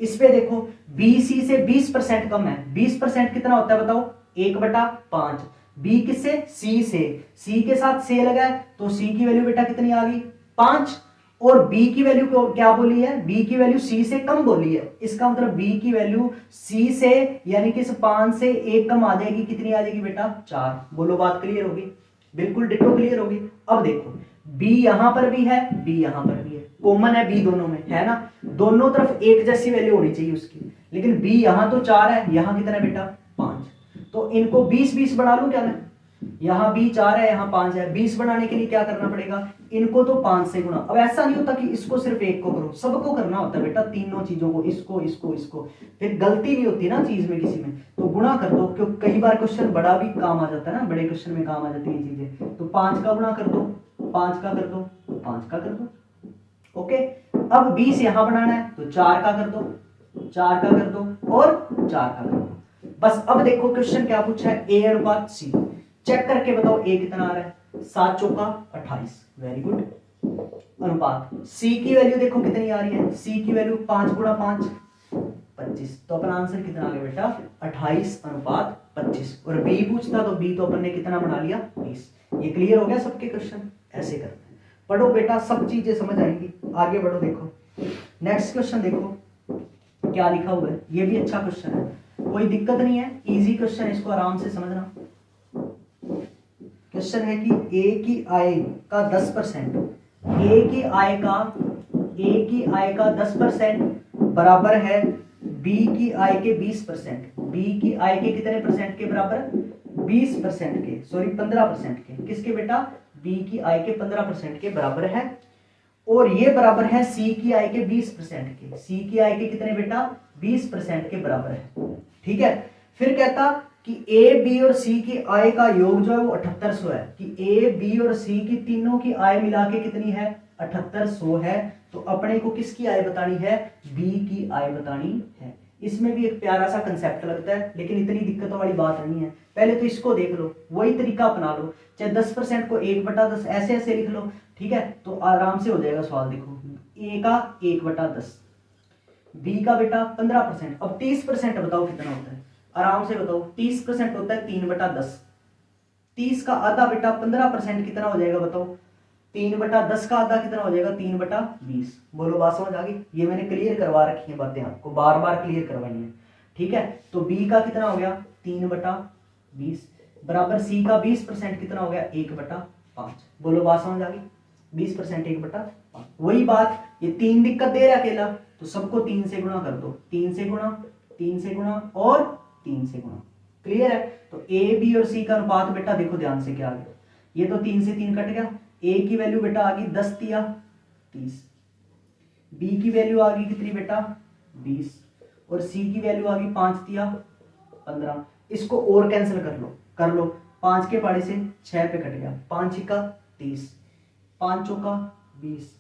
इस पे देखो, बी सी से 20% कम है, 20% कितना होता है बताओ 1/5। बी किससे, सी से, सी के साथ से लगा है, तो सी की वैल्यू बेटा कितनी आ गई 5। और बी की वैल्यू को क्या बोली है, बी की वैल्यू सी से कम बोली है, इसका मतलब बी की वैल्यू सी से यानी कि इस 5 से 1 कम आ जाएगी, कितनी आ जाएगी बेटा 4। बोलो बात क्लियर होगी, बिल्कुल डिटो क्लियर होगी। अब देखो बी यहां पर भी है, बी यहां पर भी है, कॉमन है बी दोनों में, है ना, दोनों तरफ एक जैसी वैल्यू होनी चाहिए उसकी, लेकिन बी यहां तो 4 है, यहां कितना है बेटा 5, तो इनको 20-20 बना लूं क्या मैं, यहाँ बी 4 है यहाँ 5 है, 20 बनाने के लिए क्या करना पड़ेगा, इनको तो 5 से गुणा। अब ऐसा नहीं होता कि इसको सिर्फ एक को करो, सबको करना होता है बेटा, तीनों चीजों को, इसको इसको इसको, फिर गलती नहीं होती ना चीज में किसी में, तो गुणा कर दो, क्योंकि कई बार क्वेश्चन बड़ा भी काम आ जाता है ना, बड़े क्वेश्चन में काम आ जाती है चीजें, तो 5 का गुणा कर दो, 5 का कर दो, 5 का कर दो। ओके, अब 20 यहां बनाना है तो 4 का कर दो, 4 का कर दो और 4 का कर दो। बस अब देखो क्वेश्चन क्या पूछा है, ए अनुपात सी, चेक करके बताओ ए कितना आ रहा है, 7 चौका 28, वेरी गुड। अनुपात सी की वैल्यू देखो कितनी आ रही है, सी की वैल्यू 5 × 5 25, तो अपना आंसर कितना आ गया बेटा 28:25। और बी पूछता तो बी तो अपन ने कितना बना लिया 20। ये क्लियर हो गया सबके क्वेश्चन, ऐसे करते हैं। पढ़ो बेटा, सब चीजें समझ आएंगी। आगे बढ़ो, देखो नेक्स्ट क्वेश्चन देखो क्या लिखा हुआ है, ये भी अच्छा क्वेश्चन है, कोई दिक्कत नहीं है, इजी क्वेश्चन है, इसको आराम से समझना। क्वेश्चन है कि ए की आय का 10%, ए की आय का 10% बराबर है बी की आय के 20%, बी की आय के कितने परसेंट के बराबर, 20% के, सॉरी 15% के, किसके बेटा, बी की आय के 15% के बराबर है, और ये बराबर है सी की आय के 20% के, सी की आय के कितने बेटा 20% के बराबर है। ठीक है, फिर कहता कि ए बी और सी की आय का योग जो है वो 7800 है, कि ए बी और सी की तीनों की आय मिला के कितनी है 7800 है, तो अपने को किसकी आय बतानी है, बी की आय बतानी है। इसमें भी एक प्यारा सा कंसेप्ट लगता है, लेकिन इतनी दिक्कतों वाली बात नहीं है। पहले तो इसको देख लो, वही तरीका अपना लो, चाहे 10% को 1/10 ऐसे ऐसे लिख लो, ठीक है, तो आराम से हो जाएगा सवाल। देखो ए का 1/10, बी का बेटा 15%, अब 30% बताओ कितना होता है, आराम से बताओ। 30% होता है 3/10, 30 का आधा बेटा 15% कितना हो जाएगा बताओ, 3/10 का आधा कितना हो जाएगा, 3/20। बोलो बात समझ आ गई? ये मैंने क्लियर करवा रखी है बातें, आपको बार बार क्लियर करवानी है, ठीक है। तो बी का कितना हो गया 3/20 बराबर सी का 20% कितना हो गया 1/5। बोलो बात समझ आ गई? 20% 1/5। वही बात, ये 3 दिक्कत दे रहा अकेला, तो सबको 3 से गुणा कर दो, 3 से गुणा, 3 से गुणा और 3 से गुणा। क्लियर है? तो ए बी और सी का अनुपात बेटा देखो ध्यान से क्या आ गया, ये तो 3 से 3 कट गया, ए की वैल्यू बेटा आ गई 10 तिया 30, बी की वैल्यू आ गई कितनी बेटा 20, और सी की वैल्यू आ गई 5 तिया 15। इसको और कैंसिल कर लो, 5 के पाड़े से 6 पे कट गया, 5 छिक्का 30, 5 चौका 20,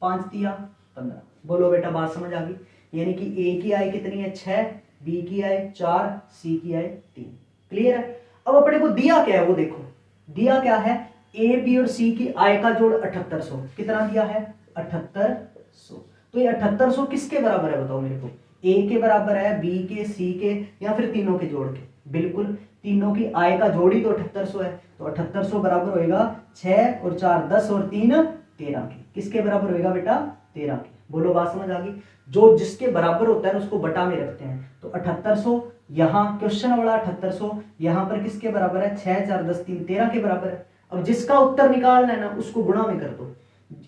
5 तिया 15। बोलो बेटा बात समझ आ गई? यानी कि ए की आय कितनी है 6, बी की आय 4, सी की आय 3। क्लियर है? अब अपने को दिया क्या है वो देखो, दिया क्या है, ए बी और सी की आय का जोड़ 7800। कितना दिया है 7800। तो ये 7800 किसके बराबर है बताओ मेरे को, ए के बराबर है, बी के, सी के, या फिर तीनों के जोड़ के? बिल्कुल, तीनों की आय का जोड़ ही तो 7800 है। तो 7800 बराबर होएगा 6 और 4 10 और 3 13 के। किसके बराबर होएगा बेटा 13 के। बोलो बात समझ आ गई? जो जिसके बराबर होता है ना उसको बटा में रखते हैं। तो 7800 यहाँ क्वेश्चन वाला 7800 यहाँ पर किसके बराबर है 6 4 10 3 13 के बराबर है। अब जिसका उत्तर निकालना है ना उसको गुणा में कर दो।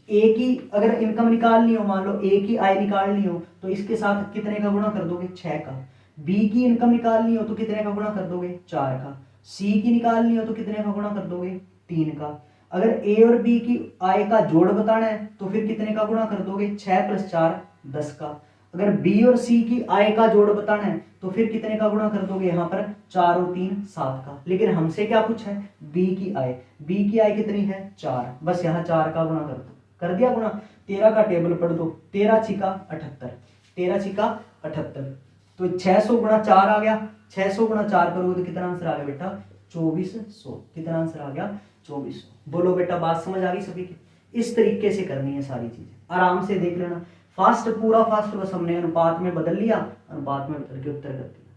ए की अगर इनकम निकालनी हो, मान लो ए की आय निकालनी हो, तो इसके साथ कितने का गुणा कर दोगे 6 का। बी की इनकम निकालनी हो तो कितने का गुणा कर दोगे 4 का। सी की निकालनी हो तो कितने का गुणा कर दोगे 3 का। अगर ए और बी की आय का जोड़ बताना है तो फिर कितने का गुणा कर दोगे 6 + 4 10 का। अगर बी और सी की आय का जोड़ बताना है तो फिर कितने का गुणा कर दोगे यहाँ पर 4 और 3 7 का। लेकिन हमसे क्या पूछा है बी की आय, बी की आय कितनी है 4, बस यहाँ 4 का गुणा कर दो, कर दिया गुणा। 13 का टेबल पढ़ दो, 13 छिका 78, 13 छिका 78, तो 600 गुणा 4 आ गया, 600 गुणा 4 करोगे तो कितना आंसर आ गया बेटा 2400। कितना आंसर आ गया 2400। बोलो बेटा बात समझ आ गई सभी की? इस तरीके से करनी है सारी चीजें, आराम से देख लेना। फास्ट पूरा फास्ट, बस हमने अनुपात में बदल लिया, अनुपात में बदल के उत्तर कर दिया।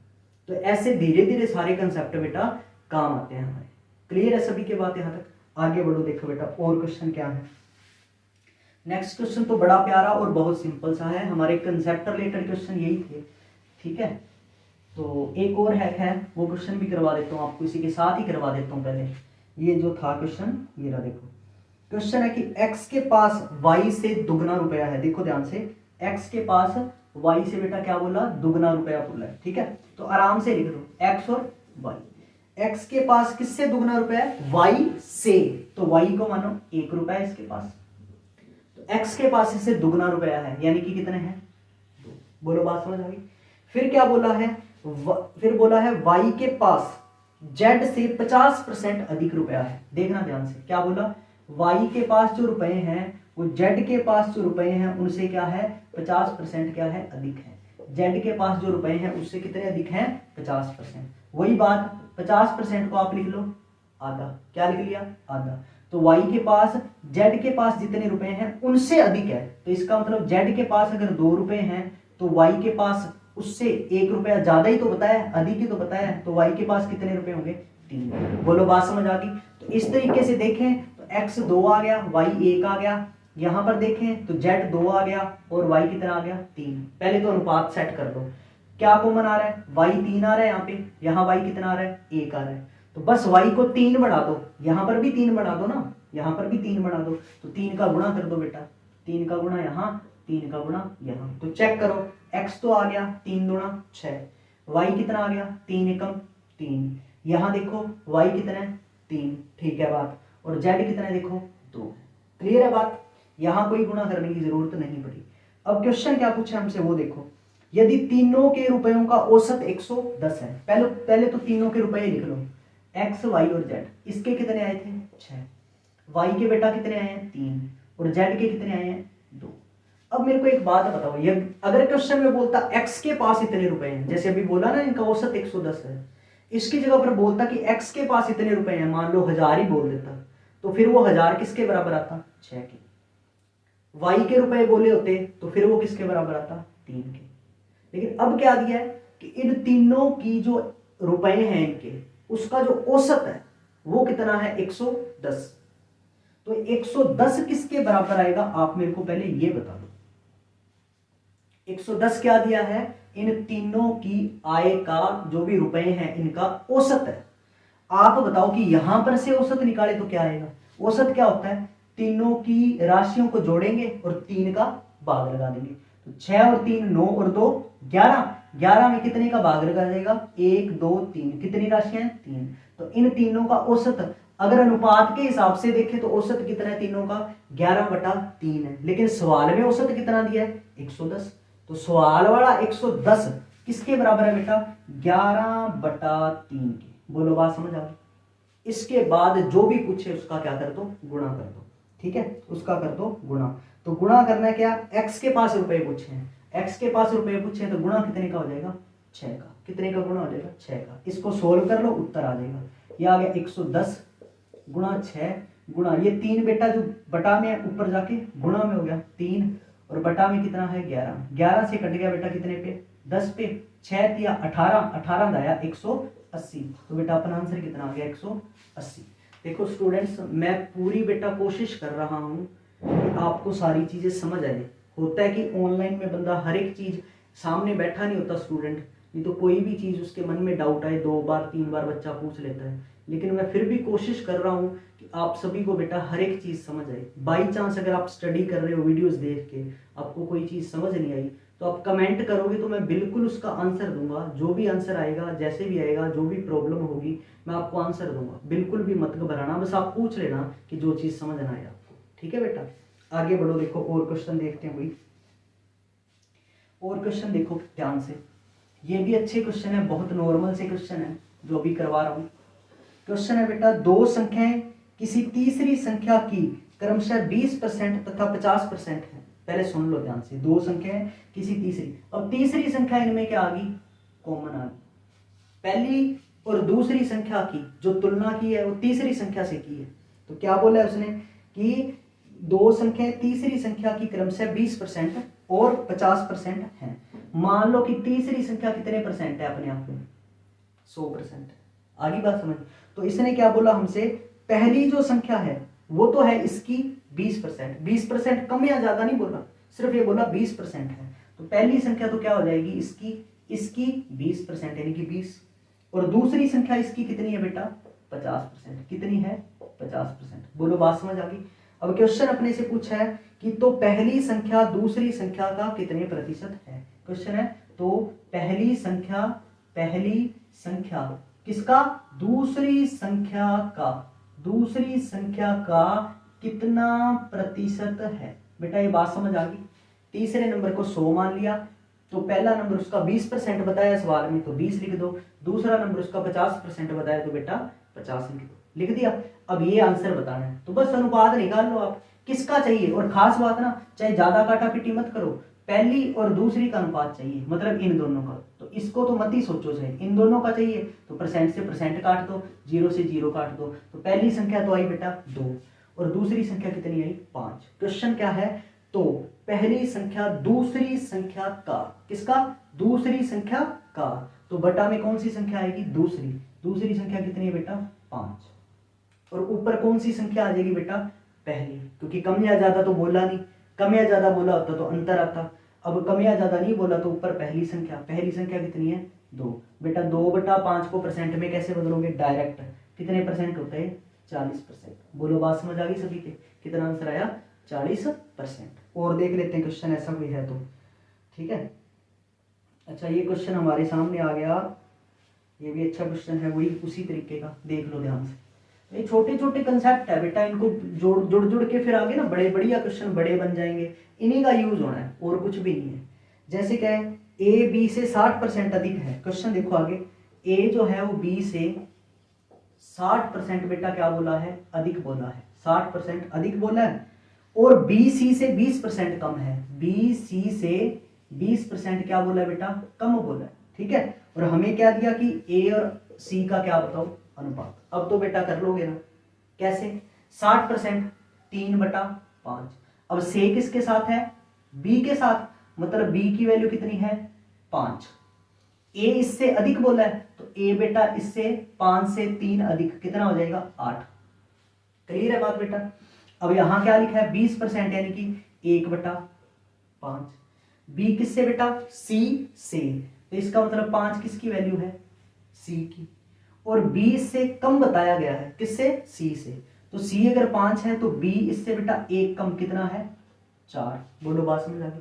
तो ऐसे धीरे धीरे सारे कंसेप्ट बेटा काम आते हैं हमारे। क्लियर है सभी की बात? यहाँ तक आगे बढ़ो, देखो बेटा और क्वेश्चन क्या है। नेक्स्ट क्वेश्चन तो बड़ा प्यारा और बहुत सिंपल सा है, हमारे कंसेप्ट रिलेटेड क्वेश्चन यही थे, ठीक है। तो एक और हैक है, वो क्वेश्चन भी करवा देता हूँ आपको, इसी के साथ ही करवा देता हूँ। पहले ये जो था क्वेश्चन, ये रहा देखो। क्वेश्चन है कि x के पास y से दुगना रुपया है। देखो ध्यान से, x के पास y से बेटा क्या बोला दुगना रुपया बोला है, ठीक है। तो आराम से लिख दो x और y। x के पास किससे दुगना रुपया है y से, तो y को मानो 1 रुपया है इसके पास, तो x के पास इससे दुगना रुपया है, यानी कि कितने हैं 2। बोलो बात समझ आ गई? फिर क्या बोला है, फिर बोला है y के पास z से 50% अधिक रुपया है। देखना ध्यान से, क्या बोला, y के पास जो रुपए हैं वो z के पास जो रुपए हैं उनसे क्या है 50% क्या है अधिक है। z के पास जो रुपए हैं उससे कितने अधिक हैं 50%। वही बात 50% को आप लिख लो आधा, क्या लिख लिया आधा। तो y के पास z के पास जितने रुपए हैं उनसे अधिक है, तो इसका मतलब z के पास अगर 2 रुपए हैं तो y के पास उससे 1 रुपया ज्यादा ही तो बताया, अधिक ही तो बताया, तो y के पास कितने रुपए होंगे 3। बोलो बात समझ आ गई? तो इस तरीके से देखें तो x 2 आ गया, y 1 आ गया। यहां पर देखें तो z 2 आ गया और y कितना आ गया 3। पहले तो अनुपात सेट कर दो, क्या कॉमन आ रहा है y 3 आ रहा है, यहाँ पे यहाँ y कितना आ रहा है 1 आ रहा है, तो बस y को 3 बढ़ा दो, यहाँ पर भी 3 बढ़ा दो ना, यहाँ पर भी 3 बढ़ा दो, तो 3 का गुणा कर दो बेटा, 3 का गुणा यहाँ, 3 का गुणा यहाँ। तो चेक करो, x तो आ गया 3 दूना 6, y कितना आ गया 3 एकम 3, यहाँ देखो y कितना है 3, ठीक है बात, और z कितना है देखो 2। क्लियर है बात? यहाँ कोई गुणा करने की जरूरत नहीं पड़ी। अब क्वेश्चन क्या पूछा हमसे वो देखो, यदि तीनों के रुपयों का औसत 110 है, पहले तो तीनों के रुपए लिख लो, x y और z, इसके कितने आए थे 6, y के बेटा कितने आए हैं 3 और z के कितने आए हैं 2। अब मेरे को एक बात बताओ, ये अगर क्वेश्चन में बोलता x के पास इतने रुपए हैं, जैसे अभी बोला ना इनका औसत 110 है, इसकी जगह पर बोलता कि x के पास इतने रुपए हैं, मान लो 1000 ही बोल देता, तो फिर वो 1000 किसके बराबर आता? 6 के। y के रुपए बोले होते तो फिर वो किसके बराबर आता? 3 के। लेकिन अब क्या दिया है कि इन तीनों की जो रुपए हैं इनके, उसका जो औसत है वो कितना है? 110। तो 110 किसके बराबर आएगा? आप मेरे को पहले ये बता दो। 110 क्या दिया है? इन तीनों की आय का जो भी रुपए हैं इनका औसत है। आप बताओ कि यहां पर से औसत निकाले तो क्या आएगा? औसत क्या होता है? तीनों की राशियों को जोड़ेंगे और 3 का भाग लगा देंगे। तो 6 और 3 9 और 2 11। 11 में कितने का भाग लगा जाएगा? 1 2 3। कितनी राशियां हैं? 3। तो इन तीनों का औसत अगर अनुपात के हिसाब से देखें तो औसत कितना है तीनों का? 11/3 है। लेकिन सवाल में औसत कितना दिया है? 110। तो सवाल वाला 110 किसके बराबर है बेटा? 11/3 के। बोलो बात समझ आ गई? इसके बाद जो भी पूछे उसका क्या कर दो? गुणा कर दो। ठीक है, उसका कर दो गुणा। तो गुणा करना है क्या? x के पास रुपए पूछे हैं, x के पास रुपए पूछे तो गुणा कितने का हो जाएगा? 6 का। कितने का गुणा हो जाएगा? 6 का। इसको सोल्व कर लो, उत्तर आ जाएगा। ये आ गया 110 गुणा 6 गुणा ये 3 बेटा जो बटा में ऊपर जाके गुणा में हो गया 3 और बटा में कितना है? 11। 11 से कट गया बेटा कितने पे? 10 पे। 6 दिया 18, 18 दाया 180। तो बेटा अपना आंसर कितना आ गया? 180। देखो स्टूडेंट्स, मैं पूरी बेटा कोशिश कर रहा हूं कि आपको सारी चीजें समझ आए। होता है कि ऑनलाइन में बंदा हर एक चीज सामने बैठा नहीं होता स्टूडेंट, नहीं तो कोई भी चीज उसके मन में डाउट आए 2 बार 3 बार बच्चा पूछ लेता है। लेकिन मैं फिर भी कोशिश कर रहा हूं कि आप सभी को बेटा हर एक चीज समझ आए। बाई चांस अगर आप स्टडी कर रहे हो वीडियोस देख के आपको कोई चीज समझ नहीं आई तो आप कमेंट करोगे तो मैं बिल्कुल उसका आंसर दूंगा। जो भी आंसर आएगा, जैसे भी आएगा, जो भी प्रॉब्लम होगी मैं आपको आंसर दूंगा। बिल्कुल भी मत घबराना, बस आप पूछ लेना कि जो चीज समझ ना आए आपको। ठीक है बेटा, आगे बढ़ो। देखो और क्वेश्चन देखते हैं कोई और क्वेश्चन। देखो ध्यान से, ये भी अच्छे क्वेश्चन है, बहुत नॉर्मल से क्वेश्चन है जो भी करवा रहा हूँ। क्वेश्चन है बेटा, दो संख्याएं किसी तीसरी संख्या की क्रमशः 20% तथा 50% है। पहले सुन लो ध्यान से, दो संख्याएं किसी तीसरी, अब तीसरी संख्या इनमें क्या आ गई? कॉमन आ गई। पहली और दूसरी संख्या की जो तुलना की है वो तीसरी संख्या से की है। तो क्या बोला है उसने कि दो संख्याएं तीसरी संख्या की क्रमशः 20% और 50% है। मान लो कि तीसरी संख्या कितने परसेंट है? अपने आप में 100%। आगे बात समझ। तो इसने क्या बोला हमसे? पहली जो संख्या है वो तो है इसकी 20%। 20% कम या ज्यादा नहीं बोला, सिर्फ ये बोला 20% है। तो पहली संख्या तो क्या हो जाएगी? इसकी 20% यानी कि 20। और दूसरी संख्या इसकी कितनी है बेटा? 50%। कितनी है? 50%। बोलो बात समझ आ गई? अब क्वेश्चन अपने से पूछा है कि तो पहली संख्या दूसरी संख्या का कितने प्रतिशत है? क्वेश्चन है तो पहली संख्या किसका? दूसरी संख्या का कितना प्रतिशत है? बेटा ये बात समझ आ गई? तीसरे नंबर को 100 मान लिया तो पहला नंबर उसका 20% बताया सवाल में तो 20 लिख दो। दूसरा नंबर उसका 50% बताया तो बेटा 50 लिख दो। लिख दिया। अब ये आंसर बताना है तो बस अनुपात निकाल लो आप किसका चाहिए। और खास बात ना, चाहे ज्यादा काटा पीटी मत करो, पहली और दूसरी का अनुपात चाहिए, मतलब इन दोनों का। तो इसको तो मत ही सोचो, चाहे इन दोनों का चाहिए तो परसेंट से परसेंट काट दो, 0 से 0 काट दो। तो पहली संख्या तो आई बेटा 2 और दूसरी संख्या कितनी आई? 5। क्वेश्चन क्या है? तो पहली संख्या दूसरी संख्या का, किसका? दूसरी संख्या का। तो बटा में कौन सी संख्या आएगी? दूसरी संख्या कितनी है बेटा? 5। और ऊपर कौन सी संख्या आ जाएगी बेटा? पहली, क्योंकि कम या ज्यादा तो बोला नहीं, कम या ज्यादा बोला होता तो अंतर आता। अब कम या ज्यादा नहीं बोला तो ऊपर पहली संख्या कितनी है? 2। बेटा 2/5 को परसेंट में कैसे बदलोगे? डायरेक्ट। कितने परसेंट होते हैं? 40%। बोलो बात समझ आ गई सभी के? कितना आंसर आया? 40%। और देख लेते हैं क्वेश्चन ऐसा कोई है तो। ठीक है, अच्छा ये क्वेश्चन हमारे सामने आ गया, ये भी अच्छा क्वेश्चन है, वही उसी तरीके का, देख लो ध्यान से। ये छोटे छोटे कंसेप्ट है बेटा, इनको जुड़ के फिर आगे ना बड़े बढ़िया क्वेश्चन बड़े बन जाएंगे, इन्हीं का यूज होना है और कुछ भी नहीं है। जैसे क्या है? ए बी से 60% अधिक है। क्वेश्चन देखो आगे, ए जो है वो बी से 60% बेटा क्या बोला है? अधिक बोला है। 60% अधिक बोला है और बी सी से 20% कम है, बी सी से 20% क्या बोला है बेटा, कम बोला है, ठीक है। और हमें क्या दिया कि ए और सी का क्या बताओ अनुपात। अब तो बेटा कर लोगे ना, कैसे, 60% 3/5। अब से किसके साथ है, बी के साथ, मतलब बी की वैल्यू कितनी है 5। ए इससे अधिक बोला है तो ए बेटा इससे 5 से 3 अधिक कितना हो जाएगा 8। क्लियर है बात बेटा। अब यहां क्या लिखा है 20% यानी कि 1/5। बी किससे बेटा, सी से, तो इसका मतलब 5 किसकी वैल्यू है, सी की। और बी इससे कम बताया गया है, किससे, सी से। तो सी अगर 5 है तो बी इससे बेटा 1 कम कितना है 4। बोलो बात समझ आ गई।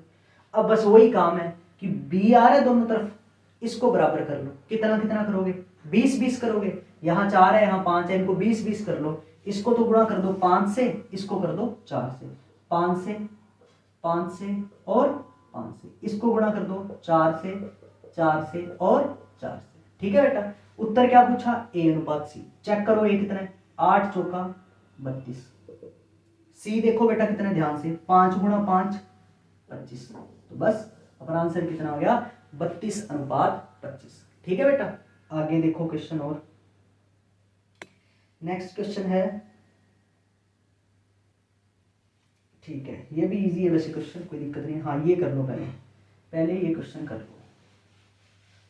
अब बस वही काम है कि बी आ रहा है दोनों तरफ, इसको बराबर कर लो, कितना कितना करोगे 20-20 करोगे। यहाँ 4 है यहाँ 5 है, इनको 20-20 कर लो। इसको तो गुणा कर दो 5 से, इसको कर दो 4 से, 5 से 5 से और 5 से, इसको गुणा कर दो 4 से 4 से और 4 से। ठीक है बेटा। उत्तर क्या पूछा, ए अनुपात सी। चेक करो ए कितना है, 8 चौका 32। सी देखो बेटा कितना है, ध्यान से, 5 गुणा 5 25। तो बस अपना आंसर कितना हो गया 32:25। ठीक है बेटा। आगे देखो क्वेश्चन और, नेक्स्ट क्वेश्चन है, ठीक है ये भी इजी है वैसे क्वेश्चन, कोई दिक्कत नहीं। हाँ ये कर लो, पहले ये क्वेश्चन कर लो।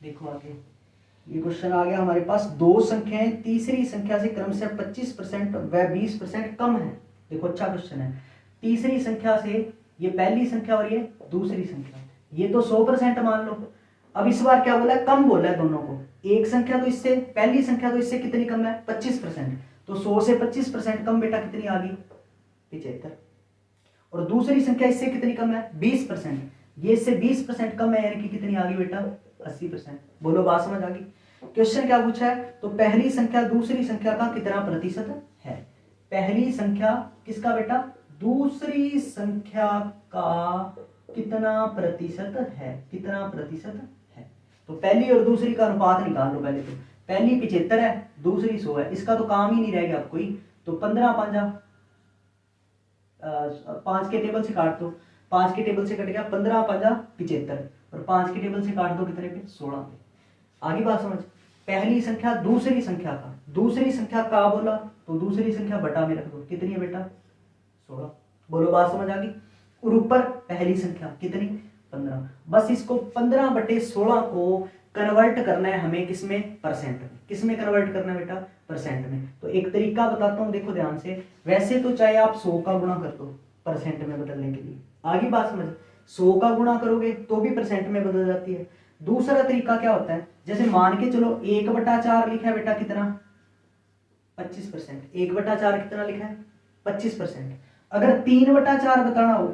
देखो आगे ये क्वेश्चन आ गया हमारे पास, दो संख्याएं तीसरी संख्या से क्रमशः 25% व 20% कम है। देखो अच्छा क्वेश्चन है। तीसरी संख्या से, ये पहली संख्या और ये दूसरी संख्या, ये तो 100% मान लो। अब इस बार क्या बोला है, कम बोला है दोनों को। एक संख्या तो इससे, पहली संख्या तो इससे कितनी कम है 25%, तो 100 से 25% कम बेटा कितनी आ गई 75। और दूसरी संख्या इससे कितनी कम है 20%, ये इससे 20% कम है, यानी कि कितनी आ गई बेटा 80%। बोलो बात समझ आ गई। क्वेश्चन क्या पूछा है, तो पहली संख्या दूसरी संख्या का कितना प्रतिशत है। पहली संख्या किसका बेटा, दूसरी संख्या का कितना प्रतिशत है, कितना प्रतिशत है। तो पहली और दूसरी का अनुपात निकाल लो पहले तो। पहली 75 है, दूसरी 100 है, इसका तो काम ही नहीं रहेगा अब कोई। तो 15 5 5 के टेबल से काट दो, 5 के टेबल से कट गया 15 5 75, और 5 के टेबल से काट दो कितने पे 16 पे। आगे बात समझ। पहली संख्या दूसरी संख्या का, दूसरी संख्या का बोला तो दूसरी संख्या बटा में रख दो, कितनी है बेटा 16। बोलो बात समझ आ गई। और ऊपर पहली संख्या कितनी 15। बस इसको 15/16 को कन्वर्ट करना है हमें, किसमें, परसेंट में। किसमें कन्वर्ट करना है बेटा, परसेंट में। तो एक तरीका बताता हूं, देखो ध्यान से। वैसे तो चाहे आप 100 का गुणा कर दो परसेंट में बदलने के लिए, आगे बात समझ। 100 का गुणा करोगे तो भी परसेंट में बदल जाती है। दूसरा तरीका क्या होता है, जैसे मान के चलो 1/4 लिखा है बेटा कितना 25%, 1/4 कितना लिखा है 25%। अगर 3/4 बताना हो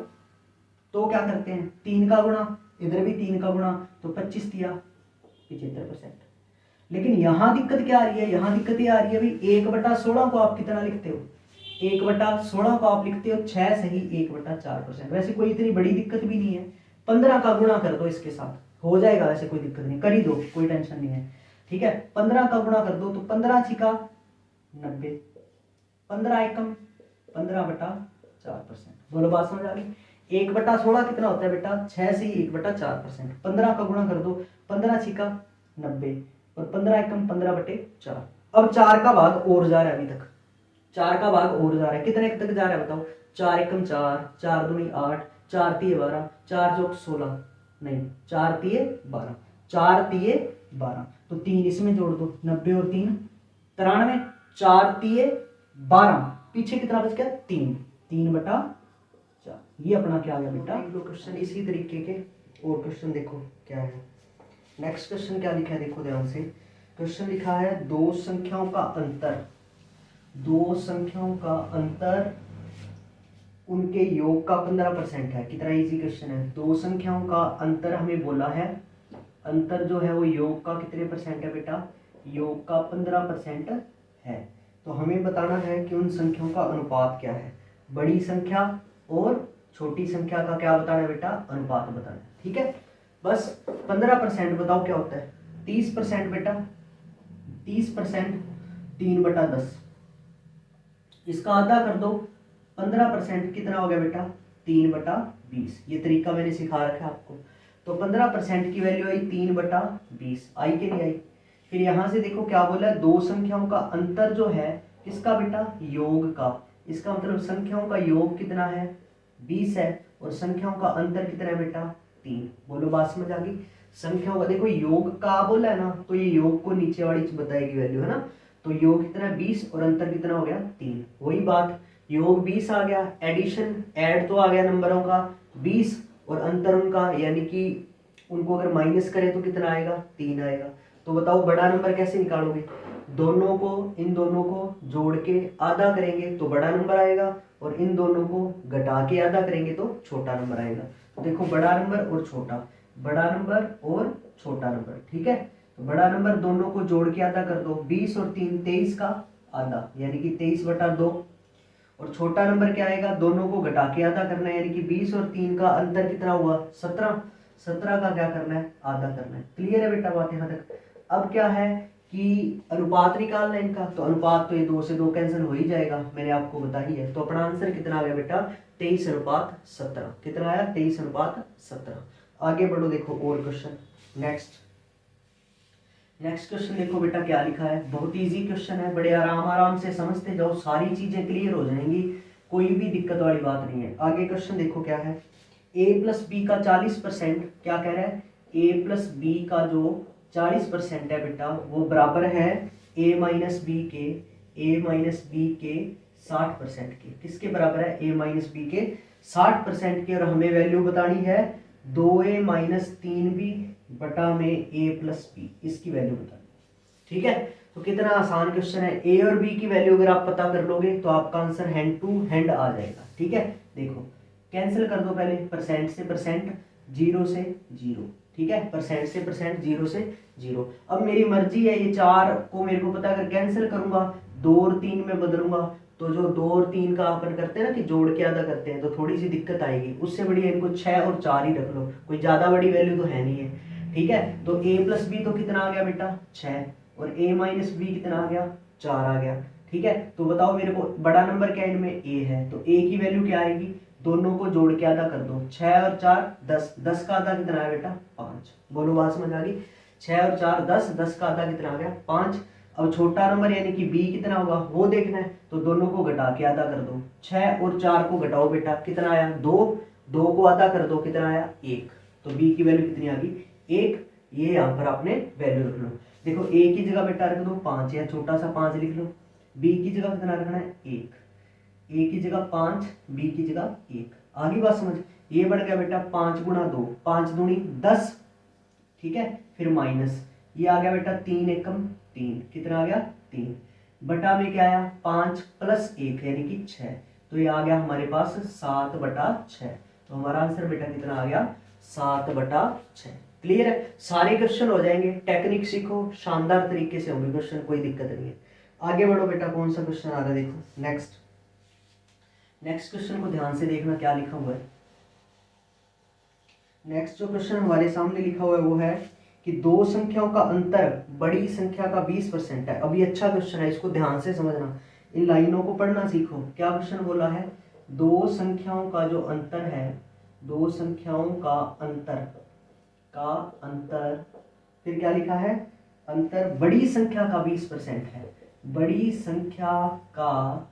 तो क्या करते हैं, 3 का गुणा, इधर भी 3 का गुणा, तो 25 दिया 75%। लेकिन यहां दिक्कत क्या आ रही है, यहां दिक्कत ये आ रही है भाई 1/16 को आप कितना लिखते हो, 1/16 को आप लिखते हो 6 सही 1/4%। वैसे कोई इतनी बड़ी दिक्कत भी नहीं है, 15 का गुणा कर दो इसके साथ, हो जाएगा, वैसे कोई दिक्कत नहीं, कर ही दो, कोई टेंशन नहीं है। ठीक है, 15 का गुणा कर दो तो 15 छिका 90, 15 एकम 15/4%। बोलो बात समझ आ गई। 1/16 कितना होता है बेटा 6 से 1/4%। 15 का गुणा कर दो, 15 छिका 90 और 15 एकम 15/4। अब 4 का भाग और जा रहा है, अभी तक 4 का भाग और जा रहा है, कितने तक जा रहा है बताओ, 4 एकम 4, 4 दूनी 8, 4 तिये 12, 4 चौक 16, नहीं 4 तिये 12, 4 तिये 12, तो 3 इसमें जोड़ दो, 90 और 3 93, 4 तिये 12, पीछे कितना बच गया 3, 3/4। ये अपना क्या आ गया बेटा दो क्वेश्चन इसी तरीके के। और क्वेश्चन देखो क्या है, नेक्स्ट क्वेश्चन क्या लिखा है, देखो ध्यान से। क्वेश्चन लिखा है दो संख्याओं का अंतर, दो संख्याओं का अंतर उनके योग का 15% है। कितना इजी क्वेश्चन है, दो संख्याओं का अंतर हमें बोला है, अंतर जो है वो योग का कितने परसेंट है बेटा, योग का 15% है। तो हमें बताना है कि उन संख्याओं का अनुपात क्या है, बड़ी संख्या और छोटी संख्या का क्या बताना है बेटा, अनुपात बताना है। ठीक है, बस 15% बताओ क्या होता है 30% बेटा, 30% 3/10, इसका आधा कर दो 15% कितना हो गया बेटा 3/20। ये तरीका मैंने सिखा रखा है आपको। तो 15% की वैल्यू आई 3/20, आई कि नहीं आई। फिर यहां से देखो क्या बोला है, दो संख्याओं का अंतर जो है किसका बेटा, योग का। इसका मतलब संख्याओं का योग कितना है 20 है, और संख्याओं का अंतर कितना है बेटा 3। बोलो बात समझ आ गई। संख्याओं का देखो योग का बोला है ना, तो ये योग को नीचे वाली बताएगी वैल्यू, है ना। तो योग कितना है 20 और अंतर कितना हो गया 3। वही बात, योग 20 आ गया, एडिशन ऐड तो आ गया नंबरों का 20, और अंतर उनका यानी कि उनको अगर माइनस करें तो कितना आएगा 3 आएगा। तो बताओ बड़ा नंबर कैसे निकालोगे, दोनों को इन दोनों को जोड़ के आधा करेंगे तो बड़ा नंबर आएगा, और इन दोनों को घटा के आधा करेंगे तो छोटा नंबर आएगा। तो देखो बड़ा नंबर और छोटा, बड़ा नंबर और छोटा नंबर, ठीक है। तो बड़ा नंबर दोनों को जोड़ के आधा कर दो, 20 और 3 23 का आधा यानी कि 23/2, और छोटा नंबर क्या आएगा, दोनों को घटा के आधा करना है यानी कि 20 और 3 का अंतर कितना हुआ 17, 17 का क्या करना है आधा करना है। क्लियर है बेटा बात यहाँ तक। अब क्या है कि अनुपात निकालना है इनका, तो अनुपात तो ये 2 से 2 कैंसिल हो ही जाएगा, मैंने आपको बता ही है। तो अपना आंसर कितना आ गया बेटा 23/17। कितना आया 23/17। आगे बढ़ो, देखो और क्वेश्चन। नेक्स्ट क्वेश्चन देखो बेटा क्या लिखा है, बहुत इजी क्वेश्चन है, बड़े आराम से समझते जाओ, सारी चीजें क्लियर हो जाएंगी, कोई भी दिक्कत वाली बात नहीं है। आगे क्वेश्चन देखो क्या है, a+b का 40%, क्या कह रहा है a+b का जो 40% है बेटा वो बराबर है a-b के 60% के। किसके बराबर है a-b के 60% के, और हमें वैल्यू बतानी है 2a-3b बटा में a+b, इसकी वैल्यू बतानी, ठीक है। तो कितना आसान क्वेश्चन है, a और b की वैल्यू अगर आप पता कर लोगे तो आपका आंसर हैंड टू हैंड आ जाएगा, ठीक है। देखो कैंसिल कर दो पहले, परसेंट से परसेंट, 0 से 0, ठीक है, परसेंट से परसेंट, 0 से 0। अब मेरी मर्जी है, ये 4 को मेरे को पता कर कैंसिल करूंगा, 2 और 3 में बदलूंगा, तो जो 2 और 3 का अपन करते हैं ना कि जोड़ के आधा करते हैं, तो थोड़ी सी दिक्कत आएगी, उससे बढ़िया इनको 6 और 4 ही रख लो, कोई ज्यादा बड़ी वैल्यू तो है नहीं है, ठीक है। तो a+b तो कितना आ गया बेटा 6, और a-b कितना आ गया 4 आ गया, ठीक है। तो बताओ मेरे को बड़ा नंबर क्या इनमें a है, तो a की वैल्यू क्या आएगी, दोनों को जोड़ के आधा कर दो, 6 और 4 10, 10 का आधा कितना है बेटा 5। बोलो बात समझ आ गई, 6 और 4 10, 10 का आधा कितना आ गया 5। अब छोटा नंबर यानी कि b कितना होगा वो देखना है, तो दोनों को घटा के आधा कर दो, 6 और 4 को घटाओ बेटा कितना आया 2, 2 को आधा कर दो कितना आया 1, तो b की वैल्यू कितनी आ गई 1। ये यहाँ पर आपने वैल्यू रख लो, देखो a की जगह बेटा रख दो 5 या छोटा सा 5 लिख लो, b की जगह कितना रखना है 1, a की जगह 5, b की जगह 1। आगे बात समझ, ये बढ़ गया बेटा 5 गुणा 2, 5 दूनी 10, ठीक है। फिर माइनस ये आ गया बेटा 3 एकम 3, कितना आ गया 3, बटा में क्या आया 5 + 1 यानी कि 6, तो ये आ गया हमारे पास 7/6। तो हमारा आंसर बेटा कितना आ गया 7/6। क्लियर है, सारे क्वेश्चन हो जाएंगे, टेक्निक सीखो, शानदार तरीके से होंगे क्वेश्चन, कोई दिक्कत नहीं है। आगे बढ़ो बेटा, कौन सा क्वेश्चन आ रहा है देखो। नेक्स्ट क्वेश्चन को ध्यान से देखना क्या लिखा हुआ है। नेक्स्ट जो क्वेश्चन हमारे सामने लिखा हुआ है वो है कि दो संख्याओं का अंतर बड़ी संख्या का 20% है। अभी अच्छा क्वेश्चन है, इसको ध्यान से समझना, इन लाइनों को पढ़ना सीखो। क्या क्वेश्चन बोला है, दो संख्याओं का जो अंतर है, दो संख्याओं का अंतर फिर क्या लिखा है, अंतर बड़ी संख्या का 20% है, बड़ी संख्या का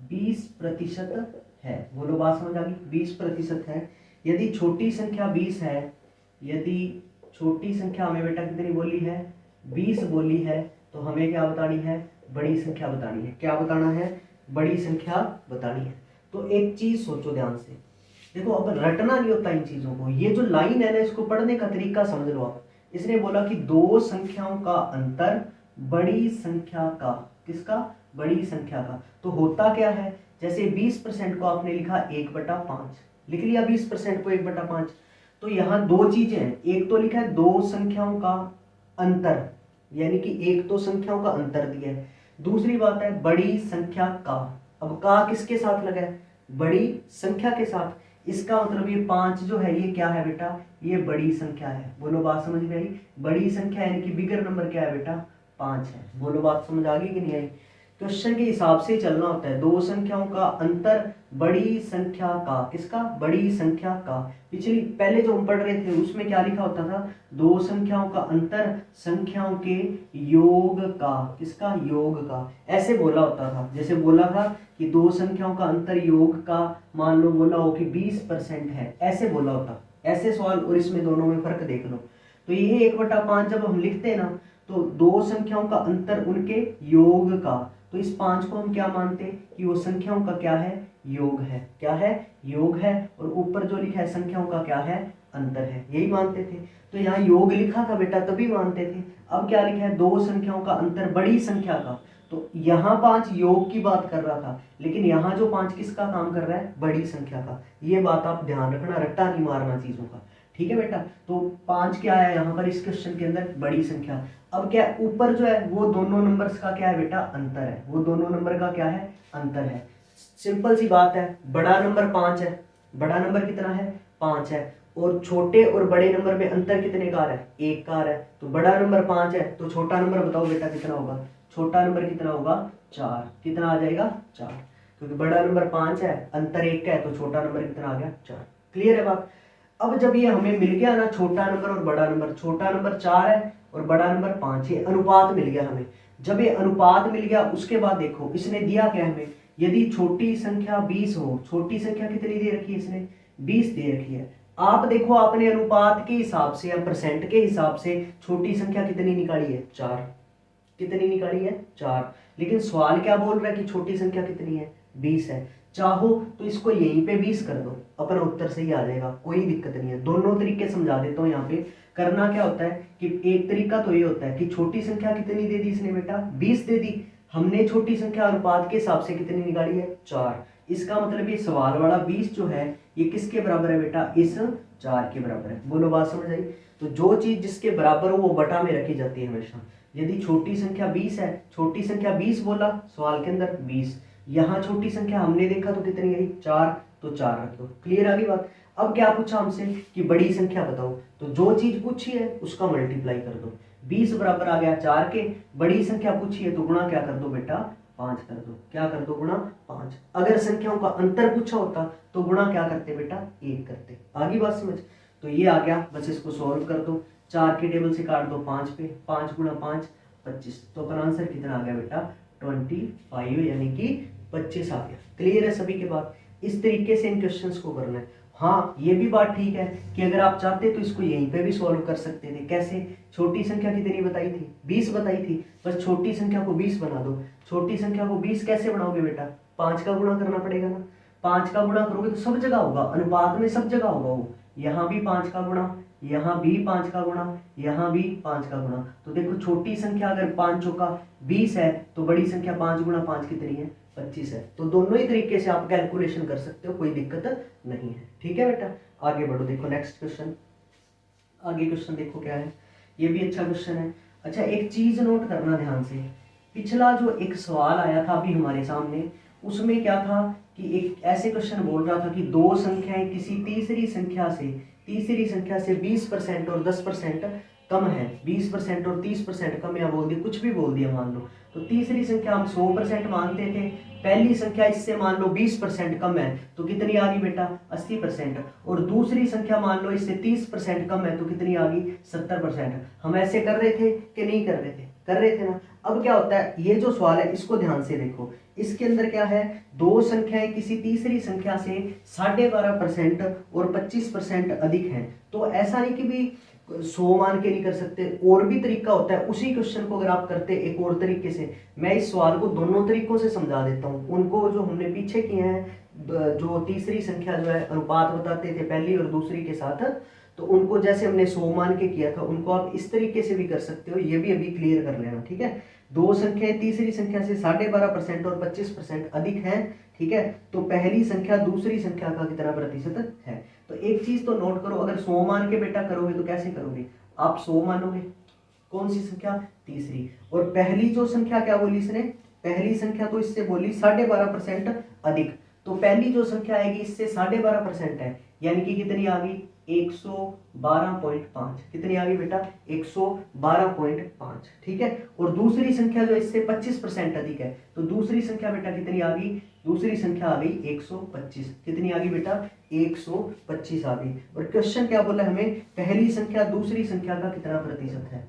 20% है। बोलो बात समझ आ गई, 20% है। यदि छोटी संख्या 20 है, यदि छोटी संख्या हमें बेटा कितनी बोली है 20 बोली है, तो हमें क्या बतानी है बड़ी संख्या बतानी है। क्या बताना है, बड़ी संख्या बतानी है। तो एक चीज सोचो ध्यान से, देखो अब रटना नहीं होता इन चीजों को, ये जो लाइन है ना इसको पढ़ने का तरीका समझ लो आप। इसने बोला कि दो संख्याओं का अंतर बड़ी संख्या का, किसका बड़ी संख्या का, तो होता क्या है, जैसे 20% को आपने लिखा 1/5, लिख लिया 20% को 1/5, तो यहाँ दो चीजें हैं, एक तो लिखा है दो संख्याओं का अंतर, यानी कि एक तो संख्याओं का अंतर दिया है, दूसरी बात है बड़ी संख्या का। अब का किसके साथ लगा है, बड़ी संख्या के साथ, इसका मतलब ये 5 जो है ये क्या है बेटा, ये बड़ी संख्या है। बोलो बात समझ में आई, बड़ी संख्या यानी कि बिगर नंबर क्या है बेटा 5 है। बोलो बात समझ आ गई कि नहीं आई। क्वेश्चन के हिसाब से ही चलना होता है। दो संख्याओं का अंतर बड़ी संख्या का, किसका? बड़ी संख्या का। पिछली पहले जो हम पढ़ रहे थे उसमें क्या लिखा होता था? दो संख्याओं का अंतर संख्याओं के योग का, किसका? योग का। ऐसे बोला होता था, जैसे बोला था कि दो संख्याओं का अंतर योग का, मान लो बोला हो कि 20% है, ऐसे बोला होता। ऐसे सवाल, और इसमें दोनों में फर्क देख लो। तो ये 1/5 जब हम लिखते हैं ना, तो दो संख्याओं का अंतर उनके योग का, तो इस 5 को हम क्या मानते हैं कि वो संख्याओं का क्या है? योग है। क्या है? योग है। और ऊपर जो लिखा है संख्याओं का क्या है? अंतर है। यही मानते थे। तो यहाँ योग लिखा था बेटा तभी मानते थे। अब क्या लिखा है? दो संख्याओं का अंतर बड़ी संख्या का। तो यहाँ 5 योग की बात कर रहा था, लेकिन यहाँ जो 5 किसका काम कर रहा है? बड़ी संख्या का। ये बात आप ध्यान रखना, रट्टा नहीं मारना चीजों का। ठीक है बेटा। तो 5 क्या है यहाँ पर इस क्वेश्चन के अंदर? बड़ी संख्या। अब क्या ऊपर जो है वो दोनों नंबर्स का क्या है बेटा? अंतर है। वो दोनों नंबर का क्या है? अंतर है। सिंपल सी बात है, बड़ा नंबर 5 है। बड़ा नंबर कितना है? 5 है। और छोटे और बड़े नंबर में अंतर कितने का है? 1 का है। तो बड़ा नंबर 5 है, तो छोटा नंबर बताओ बेटा कितना होगा? छोटा नंबर कितना होगा? 4। कितना आ जाएगा? 4। क्योंकि बड़ा नंबर 5 है, अंतर 1 का है, तो छोटा नंबर कितना आ गया? 4। क्लियर है बात? अब जब ये हमें मिल गया ना, छोटा नंबर और बड़ा नंबर, छोटा नंबर 4 है और बड़ा नंबर 5 है, अनुपात मिल गया हमें। जब ये अनुपात मिल गया उसके बाद देखो इसने दिया क्या हमें? यदि छोटी संख्या 20 हो, छोटी संख्या कितनी दे रखी है इसने? 20 दे रखी है। आप देखो आपने अनुपात के हिसाब से या परसेंट के हिसाब से छोटी संख्या कितनी निकाली है? 4। कितनी निकाली है? 4। लेकिन सवाल क्या बोल रहा है कि छोटी संख्या कितनी है? 20 है। चाहो तो इसको यहीं पे 20 कर दो, अपना उत्तर सही आ जाएगा, कोई दिक्कत नहीं है। दोनों तरीके समझा देता हूँ। यहाँ पे करना क्या होता है कि एक तरीका तो ये होता है कि छोटी संख्या कितनी दे दी इसने बेटा? 20 दे दी। हमने छोटी संख्या अनुपात के हिसाब से कितनी निकाली है? 4। इसका मतलब ये सवाल वाला 20 जो है ये किसके बराबर है बेटा? इस 4 के बराबर है। बोलो बात समझ आई? तो जो चीज जिसके बराबर हो वो बटा में रखी जाती है हमेशा। यदि छोटी संख्या 20 है, छोटी संख्या 20 बोला सवाल के अंदर 20, यहाँ छोटी संख्या हमने देखा तो कितनी आई? 4, तो 4 रख दो। क्लियर आ गई बात? अब क्या पूछा हमसे कि बड़ी संख्या बताओ, तो जो चीज पूछी है उसका मल्टीप्लाई कर दो। 20 बराबर आ गया 4 के। बड़ी संख्या पूछी है तो गुणा क्या कर दो बेटा? 5 कर दो। क्या कर दो? गुणा 5। अगर संख्याओं का अंतर पूछा होता तो गुणा क्या करते बेटा? 1 करते। आगे बात समझ? तो ये आ गया, बस इसको सॉल्व कर दो। 4 के टेबल से काट दो 5 पे, 5 गुणा 5 25। तो अपना आंसर कितना आ गया बेटा? 25, यानी कि 25 आ गया। क्लियर है सभी के बाद? इस तरीके से इन क्वेश्चंस को करना है। हाँ ये भी बात ठीक है कि अगर आप चाहते तो इसको यहीं पे भी सॉल्व कर सकते थे। कैसे? छोटी संख्या कितनी बताई थी? 20 बताई थी। बस छोटी संख्या को 20 बना दो। छोटी संख्या को 20 कैसे बनाओगे बेटा? 5 का गुणा करना पड़ेगा ना। 5 का गुणा करोगे तो सब जगह होगा, अनुपात में सब जगह होगा वो। यहाँ भी 5 का गुणा, यहाँ भी 5 का गुणा, यहाँ भी 5 का गुणा। तो देखो छोटी संख्या अगर 5 चौका 20 है तो बड़ी संख्या 5 गुणा 5 कितनी है? 25 है। तो दोनों ही तरीके से आप कैलकुलेशन कर सकते हो, कोई दिक्कत नहीं है। ठीक है बेटा, आगे बढ़ो। देखो नेक्स्ट क्वेश्चन, आगे क्वेश्चन देखो क्या है। ये भी अच्छा क्वेश्चन है। अच्छा एक चीज नोट करना ध्यान से, पिछला जो एक सवाल आया था अभी हमारे सामने, उसमें क्या था कि एक ऐसे क्वेश्चन बोल रहा था कि दो संख्याएं किसी तीसरी संख्या से 20% और 10% कम है। 20% और 30% कम, या बोल दिया कुछ भी बोल दिया मान लो। तो तीसरी संख्या हम 100% मानते थे, पहली संख्या इससे मान लो 20% कम है तो कितनी आ गई बेटा? 80%। और दूसरी संख्या मान लो इससे 30% कम है तो कितनी आ गई? 70%। हम ऐसे कर रहे थे कि नहीं कर रहे थे? कर रहे थे ना। अब क्या होता है, ये जो सवाल है इसको ध्यान से देखो। इसके अंदर क्या है? दो संख्याएं किसी तीसरी संख्या से 12.5% और 25% अधिक हैं। तो ऐसा नहीं कि भी 100 मान के नहीं कर सकते, और भी तरीका होता है। उसी क्वेश्चन को अगर आप करते एक और तरीके से, मैं इस सवाल को दोनों तरीकों से समझा देता हूँ। उनको जो हमने पीछे किए हैं, जो तीसरी संख्या जो है अनुपात बताते थे पहली और दूसरी के साथ, तो उनको जैसे हमने 100 मान के किया था उनको आप इस तरीके से भी कर सकते हो। ये भी अभी क्लियर कर लेना, ठीक है। दो संख्याएं तीसरी संख्या से 12.5% और 25% अधिक हैं, ठीक है। तो पहली संख्या दूसरी संख्या का कितना प्रतिशत है? तो एक चीज तो नोट करो, अगर 100 मान के बेटा करोगे तो कैसे करोगे? आप 100 मानोगे, कौन सी संख्या? तीसरी। और पहली जो संख्या क्या बोली इसने? पहली संख्या तो इससे बोली 12.5% अधिक, तो पहली जो संख्या आएगी इससे 12.5% है, यानी कि कितनी आ गई 112.5। कितनी आ गई बेटा 112.5, ठीक है। और दूसरी संख्या जो इससे 25% अधिक है, तो दूसरी संख्या बेटा कितनी आ गई, दूसरी संख्या आ गई 125। कितनी आ गई बेटा 125 आ गई। और क्वेश्चन क्या बोला हमें, पहली संख्या दूसरी संख्या का कितना प्रतिशत है।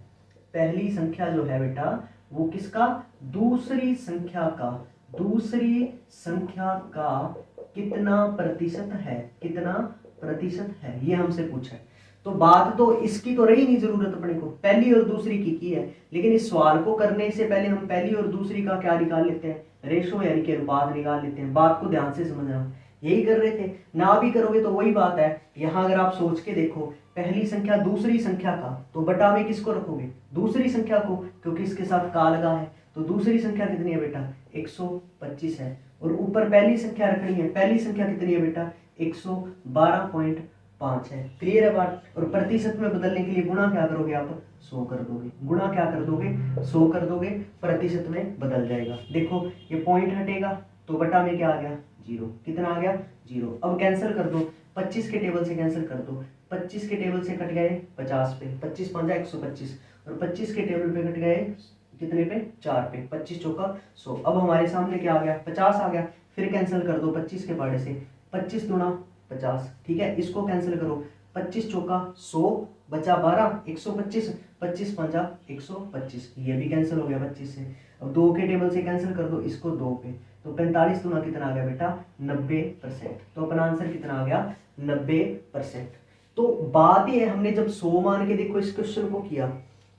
पहली संख्या जो है बेटा वो किसका, दूसरी संख्या का, दूसरी संख्या का कितना प्रतिशत है, कितना प्रतिशत है, ये हमसे पूछा है। तो बात तो इसकी तो रही नहीं जरूरत अपने को, पहली और दूसरी की है, लेकिन इस सवाल को करने से पहले हम पहली और दूसरी का क्या निकाल लेते हैं, रेशो यानी कि अनुपात निकाल लेते हैं। बात को ध्यान से समझना, यही कर रहे थे ना, भी करोगे तो वही बात है। यहाँ अगर आप सोच के देखो, पहली संख्या दूसरी संख्या का, तो बटा में किसको रखोगे, दूसरी संख्या को, क्योंकि इसके साथ का लगा है। तो दूसरी संख्या कितनी है बेटा 125 है, और ऊपर पहली संख्या रखनी है, पहली संख्या कितनी है बेटा 112.5 है। क्लियर है बात। और प्रतिशत में बदलने के लिए गुणा क्या करोगे आप, 100 कर दोगे। गुणा क्या कर दोगे, 100 कर दोगे, प्रतिशत में बदल जाएगा। देखो ये पॉइंट हटेगा तो बटा में क्या आ गया 0। कितना आ गया 0। अब कैंसिल कर दो, 25 के टेबल से कैंसिल कर दो, 25 के टेबल से कट गए 50 पे, 25 5 125, और 25 के टेबल पे कट गए कितने पे 4 पे, 25 चौका 100। अब हमारे सामने क्या आ गया 50 आ गया। फिर कैंसिल कर दो 25 के पाड़े से, 25 दूना 50, ठीक है। इसको कैंसिल करो, 25 चौका 100 बचा 12, 125, 25 5 125, ये भी कैंसिल हो गया 25 से। अब 2 के टेबल से कैंसिल कर दो इसको 2 पे, तो 45 दूना कितना आ गया बेटा 90%। तो अपना आंसर कितना आ गया 90%। तो बात ये है, हमने जब 100 मान के देखो इस क्वेश्चन को किया,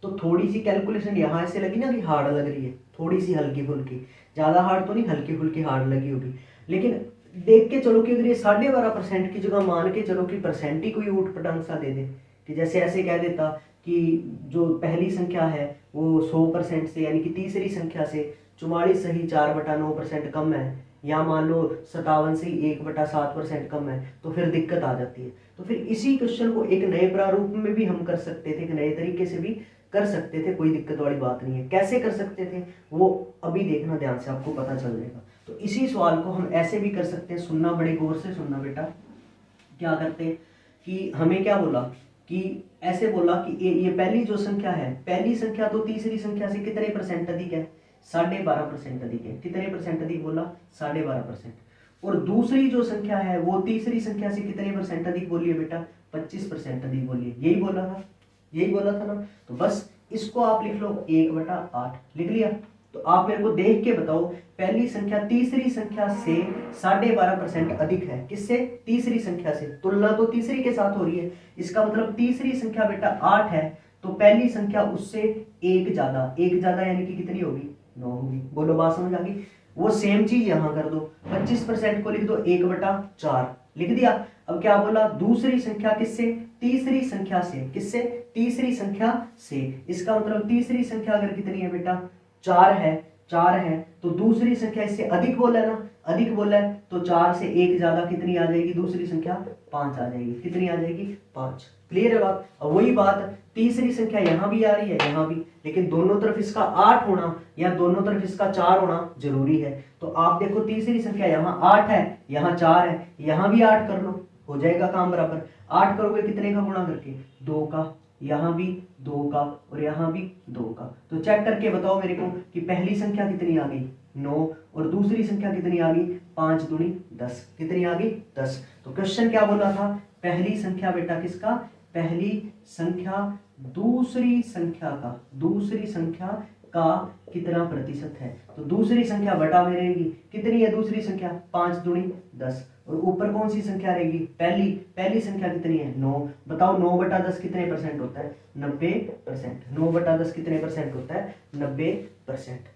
तो थोड़ी सी कैलकुलेशन यहाँ ऐसे लगी ना कि हार्ड लग रही है, थोड़ी सी हल्की फुल्की, ज्यादा हार्ड तो नहीं, हल्की फुल्की हार्ड लगी होगी। लेकिन देख के चलो कि अगर ये 12.5% की जगह मान के चलो कि परसेंट ही कोई ऊट पटांग सा दे दे, कि जैसे ऐसे कह देता कि जो पहली संख्या है वो 100% से, यानी कि तीसरी संख्या से 44 सही 4/9% कम है, या मान लो 57 से 1/7% कम है, तो फिर दिक्कत आ जाती है। तो फिर इसी क्वेश्चन को एक नए प्रारूप में भी हम कर सकते थे, एक नए तरीके से भी कर सकते थे, कोई दिक्कत वाली बात नहीं है। कैसे कर सकते थे वो अभी देखना ध्यान से, आपको पता चल जाएगा। तो इसी सवाल को हम ऐसे भी कर सकते हैं, सुनना बड़े गौर से सुनना बेटा। क्या करते कि हमें क्या बोला कि ऐसे बोला कि ये पहली जो संख्या है, पहली संख्या तो तीसरी संख्या से कितने परसेंट अधिक है, 12.5% अधिक है। कितने परसेंट अधिक बोला 12.5%। और दूसरी जो संख्या है वो तीसरी संख्या से कितने परसेंट अधिक बोलिए बेटा 25% अधिक बोलिए, यही बोला था, यही बोला था ना। तो बस इसको आप लिख लो 1/8, लिख लिया। तो आप मेरे को देख के बताओ, पहली संख्या तीसरी संख्या से 12.5% अधिक है, किससे, तीसरी संख्या से। तुलना तो तीसरी के साथ हो रही है, इसका मतलब तीसरी संख्या बेटा 8 है, तो पहली संख्या उससे एक ज्यादा, एक ज्यादा यानी कि कितनी होगी 9 होगी। बोलो बात समझ आ गई। वो सेम चीज यहां कर दो, 25% को लिख दो 1/4, लिख दिया। अब क्या बोला, दूसरी संख्या किससे, तीसरी संख्या से, किससे, तीसरी संख्या से। इसका मतलब तीसरी संख्या अगर कितनी है बेटा 4 है, 4 है, तो दूसरी संख्या इससे अधिक बोला है ना, अधिक बोला है, तो 4 से एक ज्यादा कितनी आ जाएगी, दूसरी संख्या 5 आ जाएगी। कितनी आ जाएगी 5। क्लियर है बात। अब वही बात, तीसरी संख्या यहां भी आ रही है, यहां भी, लेकिन दोनों तरफ इसका 8 होना या दोनों तरफ इसका 4 होना जरूरी है। तो आप देखो तीसरी संख्या यहाँ 8 है, यहाँ 4 है, यहाँ भी 8 कर लो, हो जाएगा काम बराबर। 8 करोगे कितने का गुणा करके 2 का, यहाँ भी 2 का, और यहाँ भी 2 का। तो चेक करके बताओ मेरे को कि पहली संख्या कितनी आ गई 9, और दूसरी संख्या कितनी आ गई 5 दूनी 10। कितनी आ गई 10। तो क्वेश्चन क्या बोला था, पहली संख्या बेटा किसका, पहली संख्या दूसरी संख्या का, दूसरी संख्या का कितना प्रतिशत है। तो दूसरी संख्या बटा में रहेगी, कितनी है दूसरी संख्या 5 दूनी 10, और ऊपर कौन सी संख्या रहेगी, पहली, पहली संख्या कितनी है 9। बताओ 9/10 कितने परसेंट होता है 90%। 9/10 कितने परसेंट होता है 90%।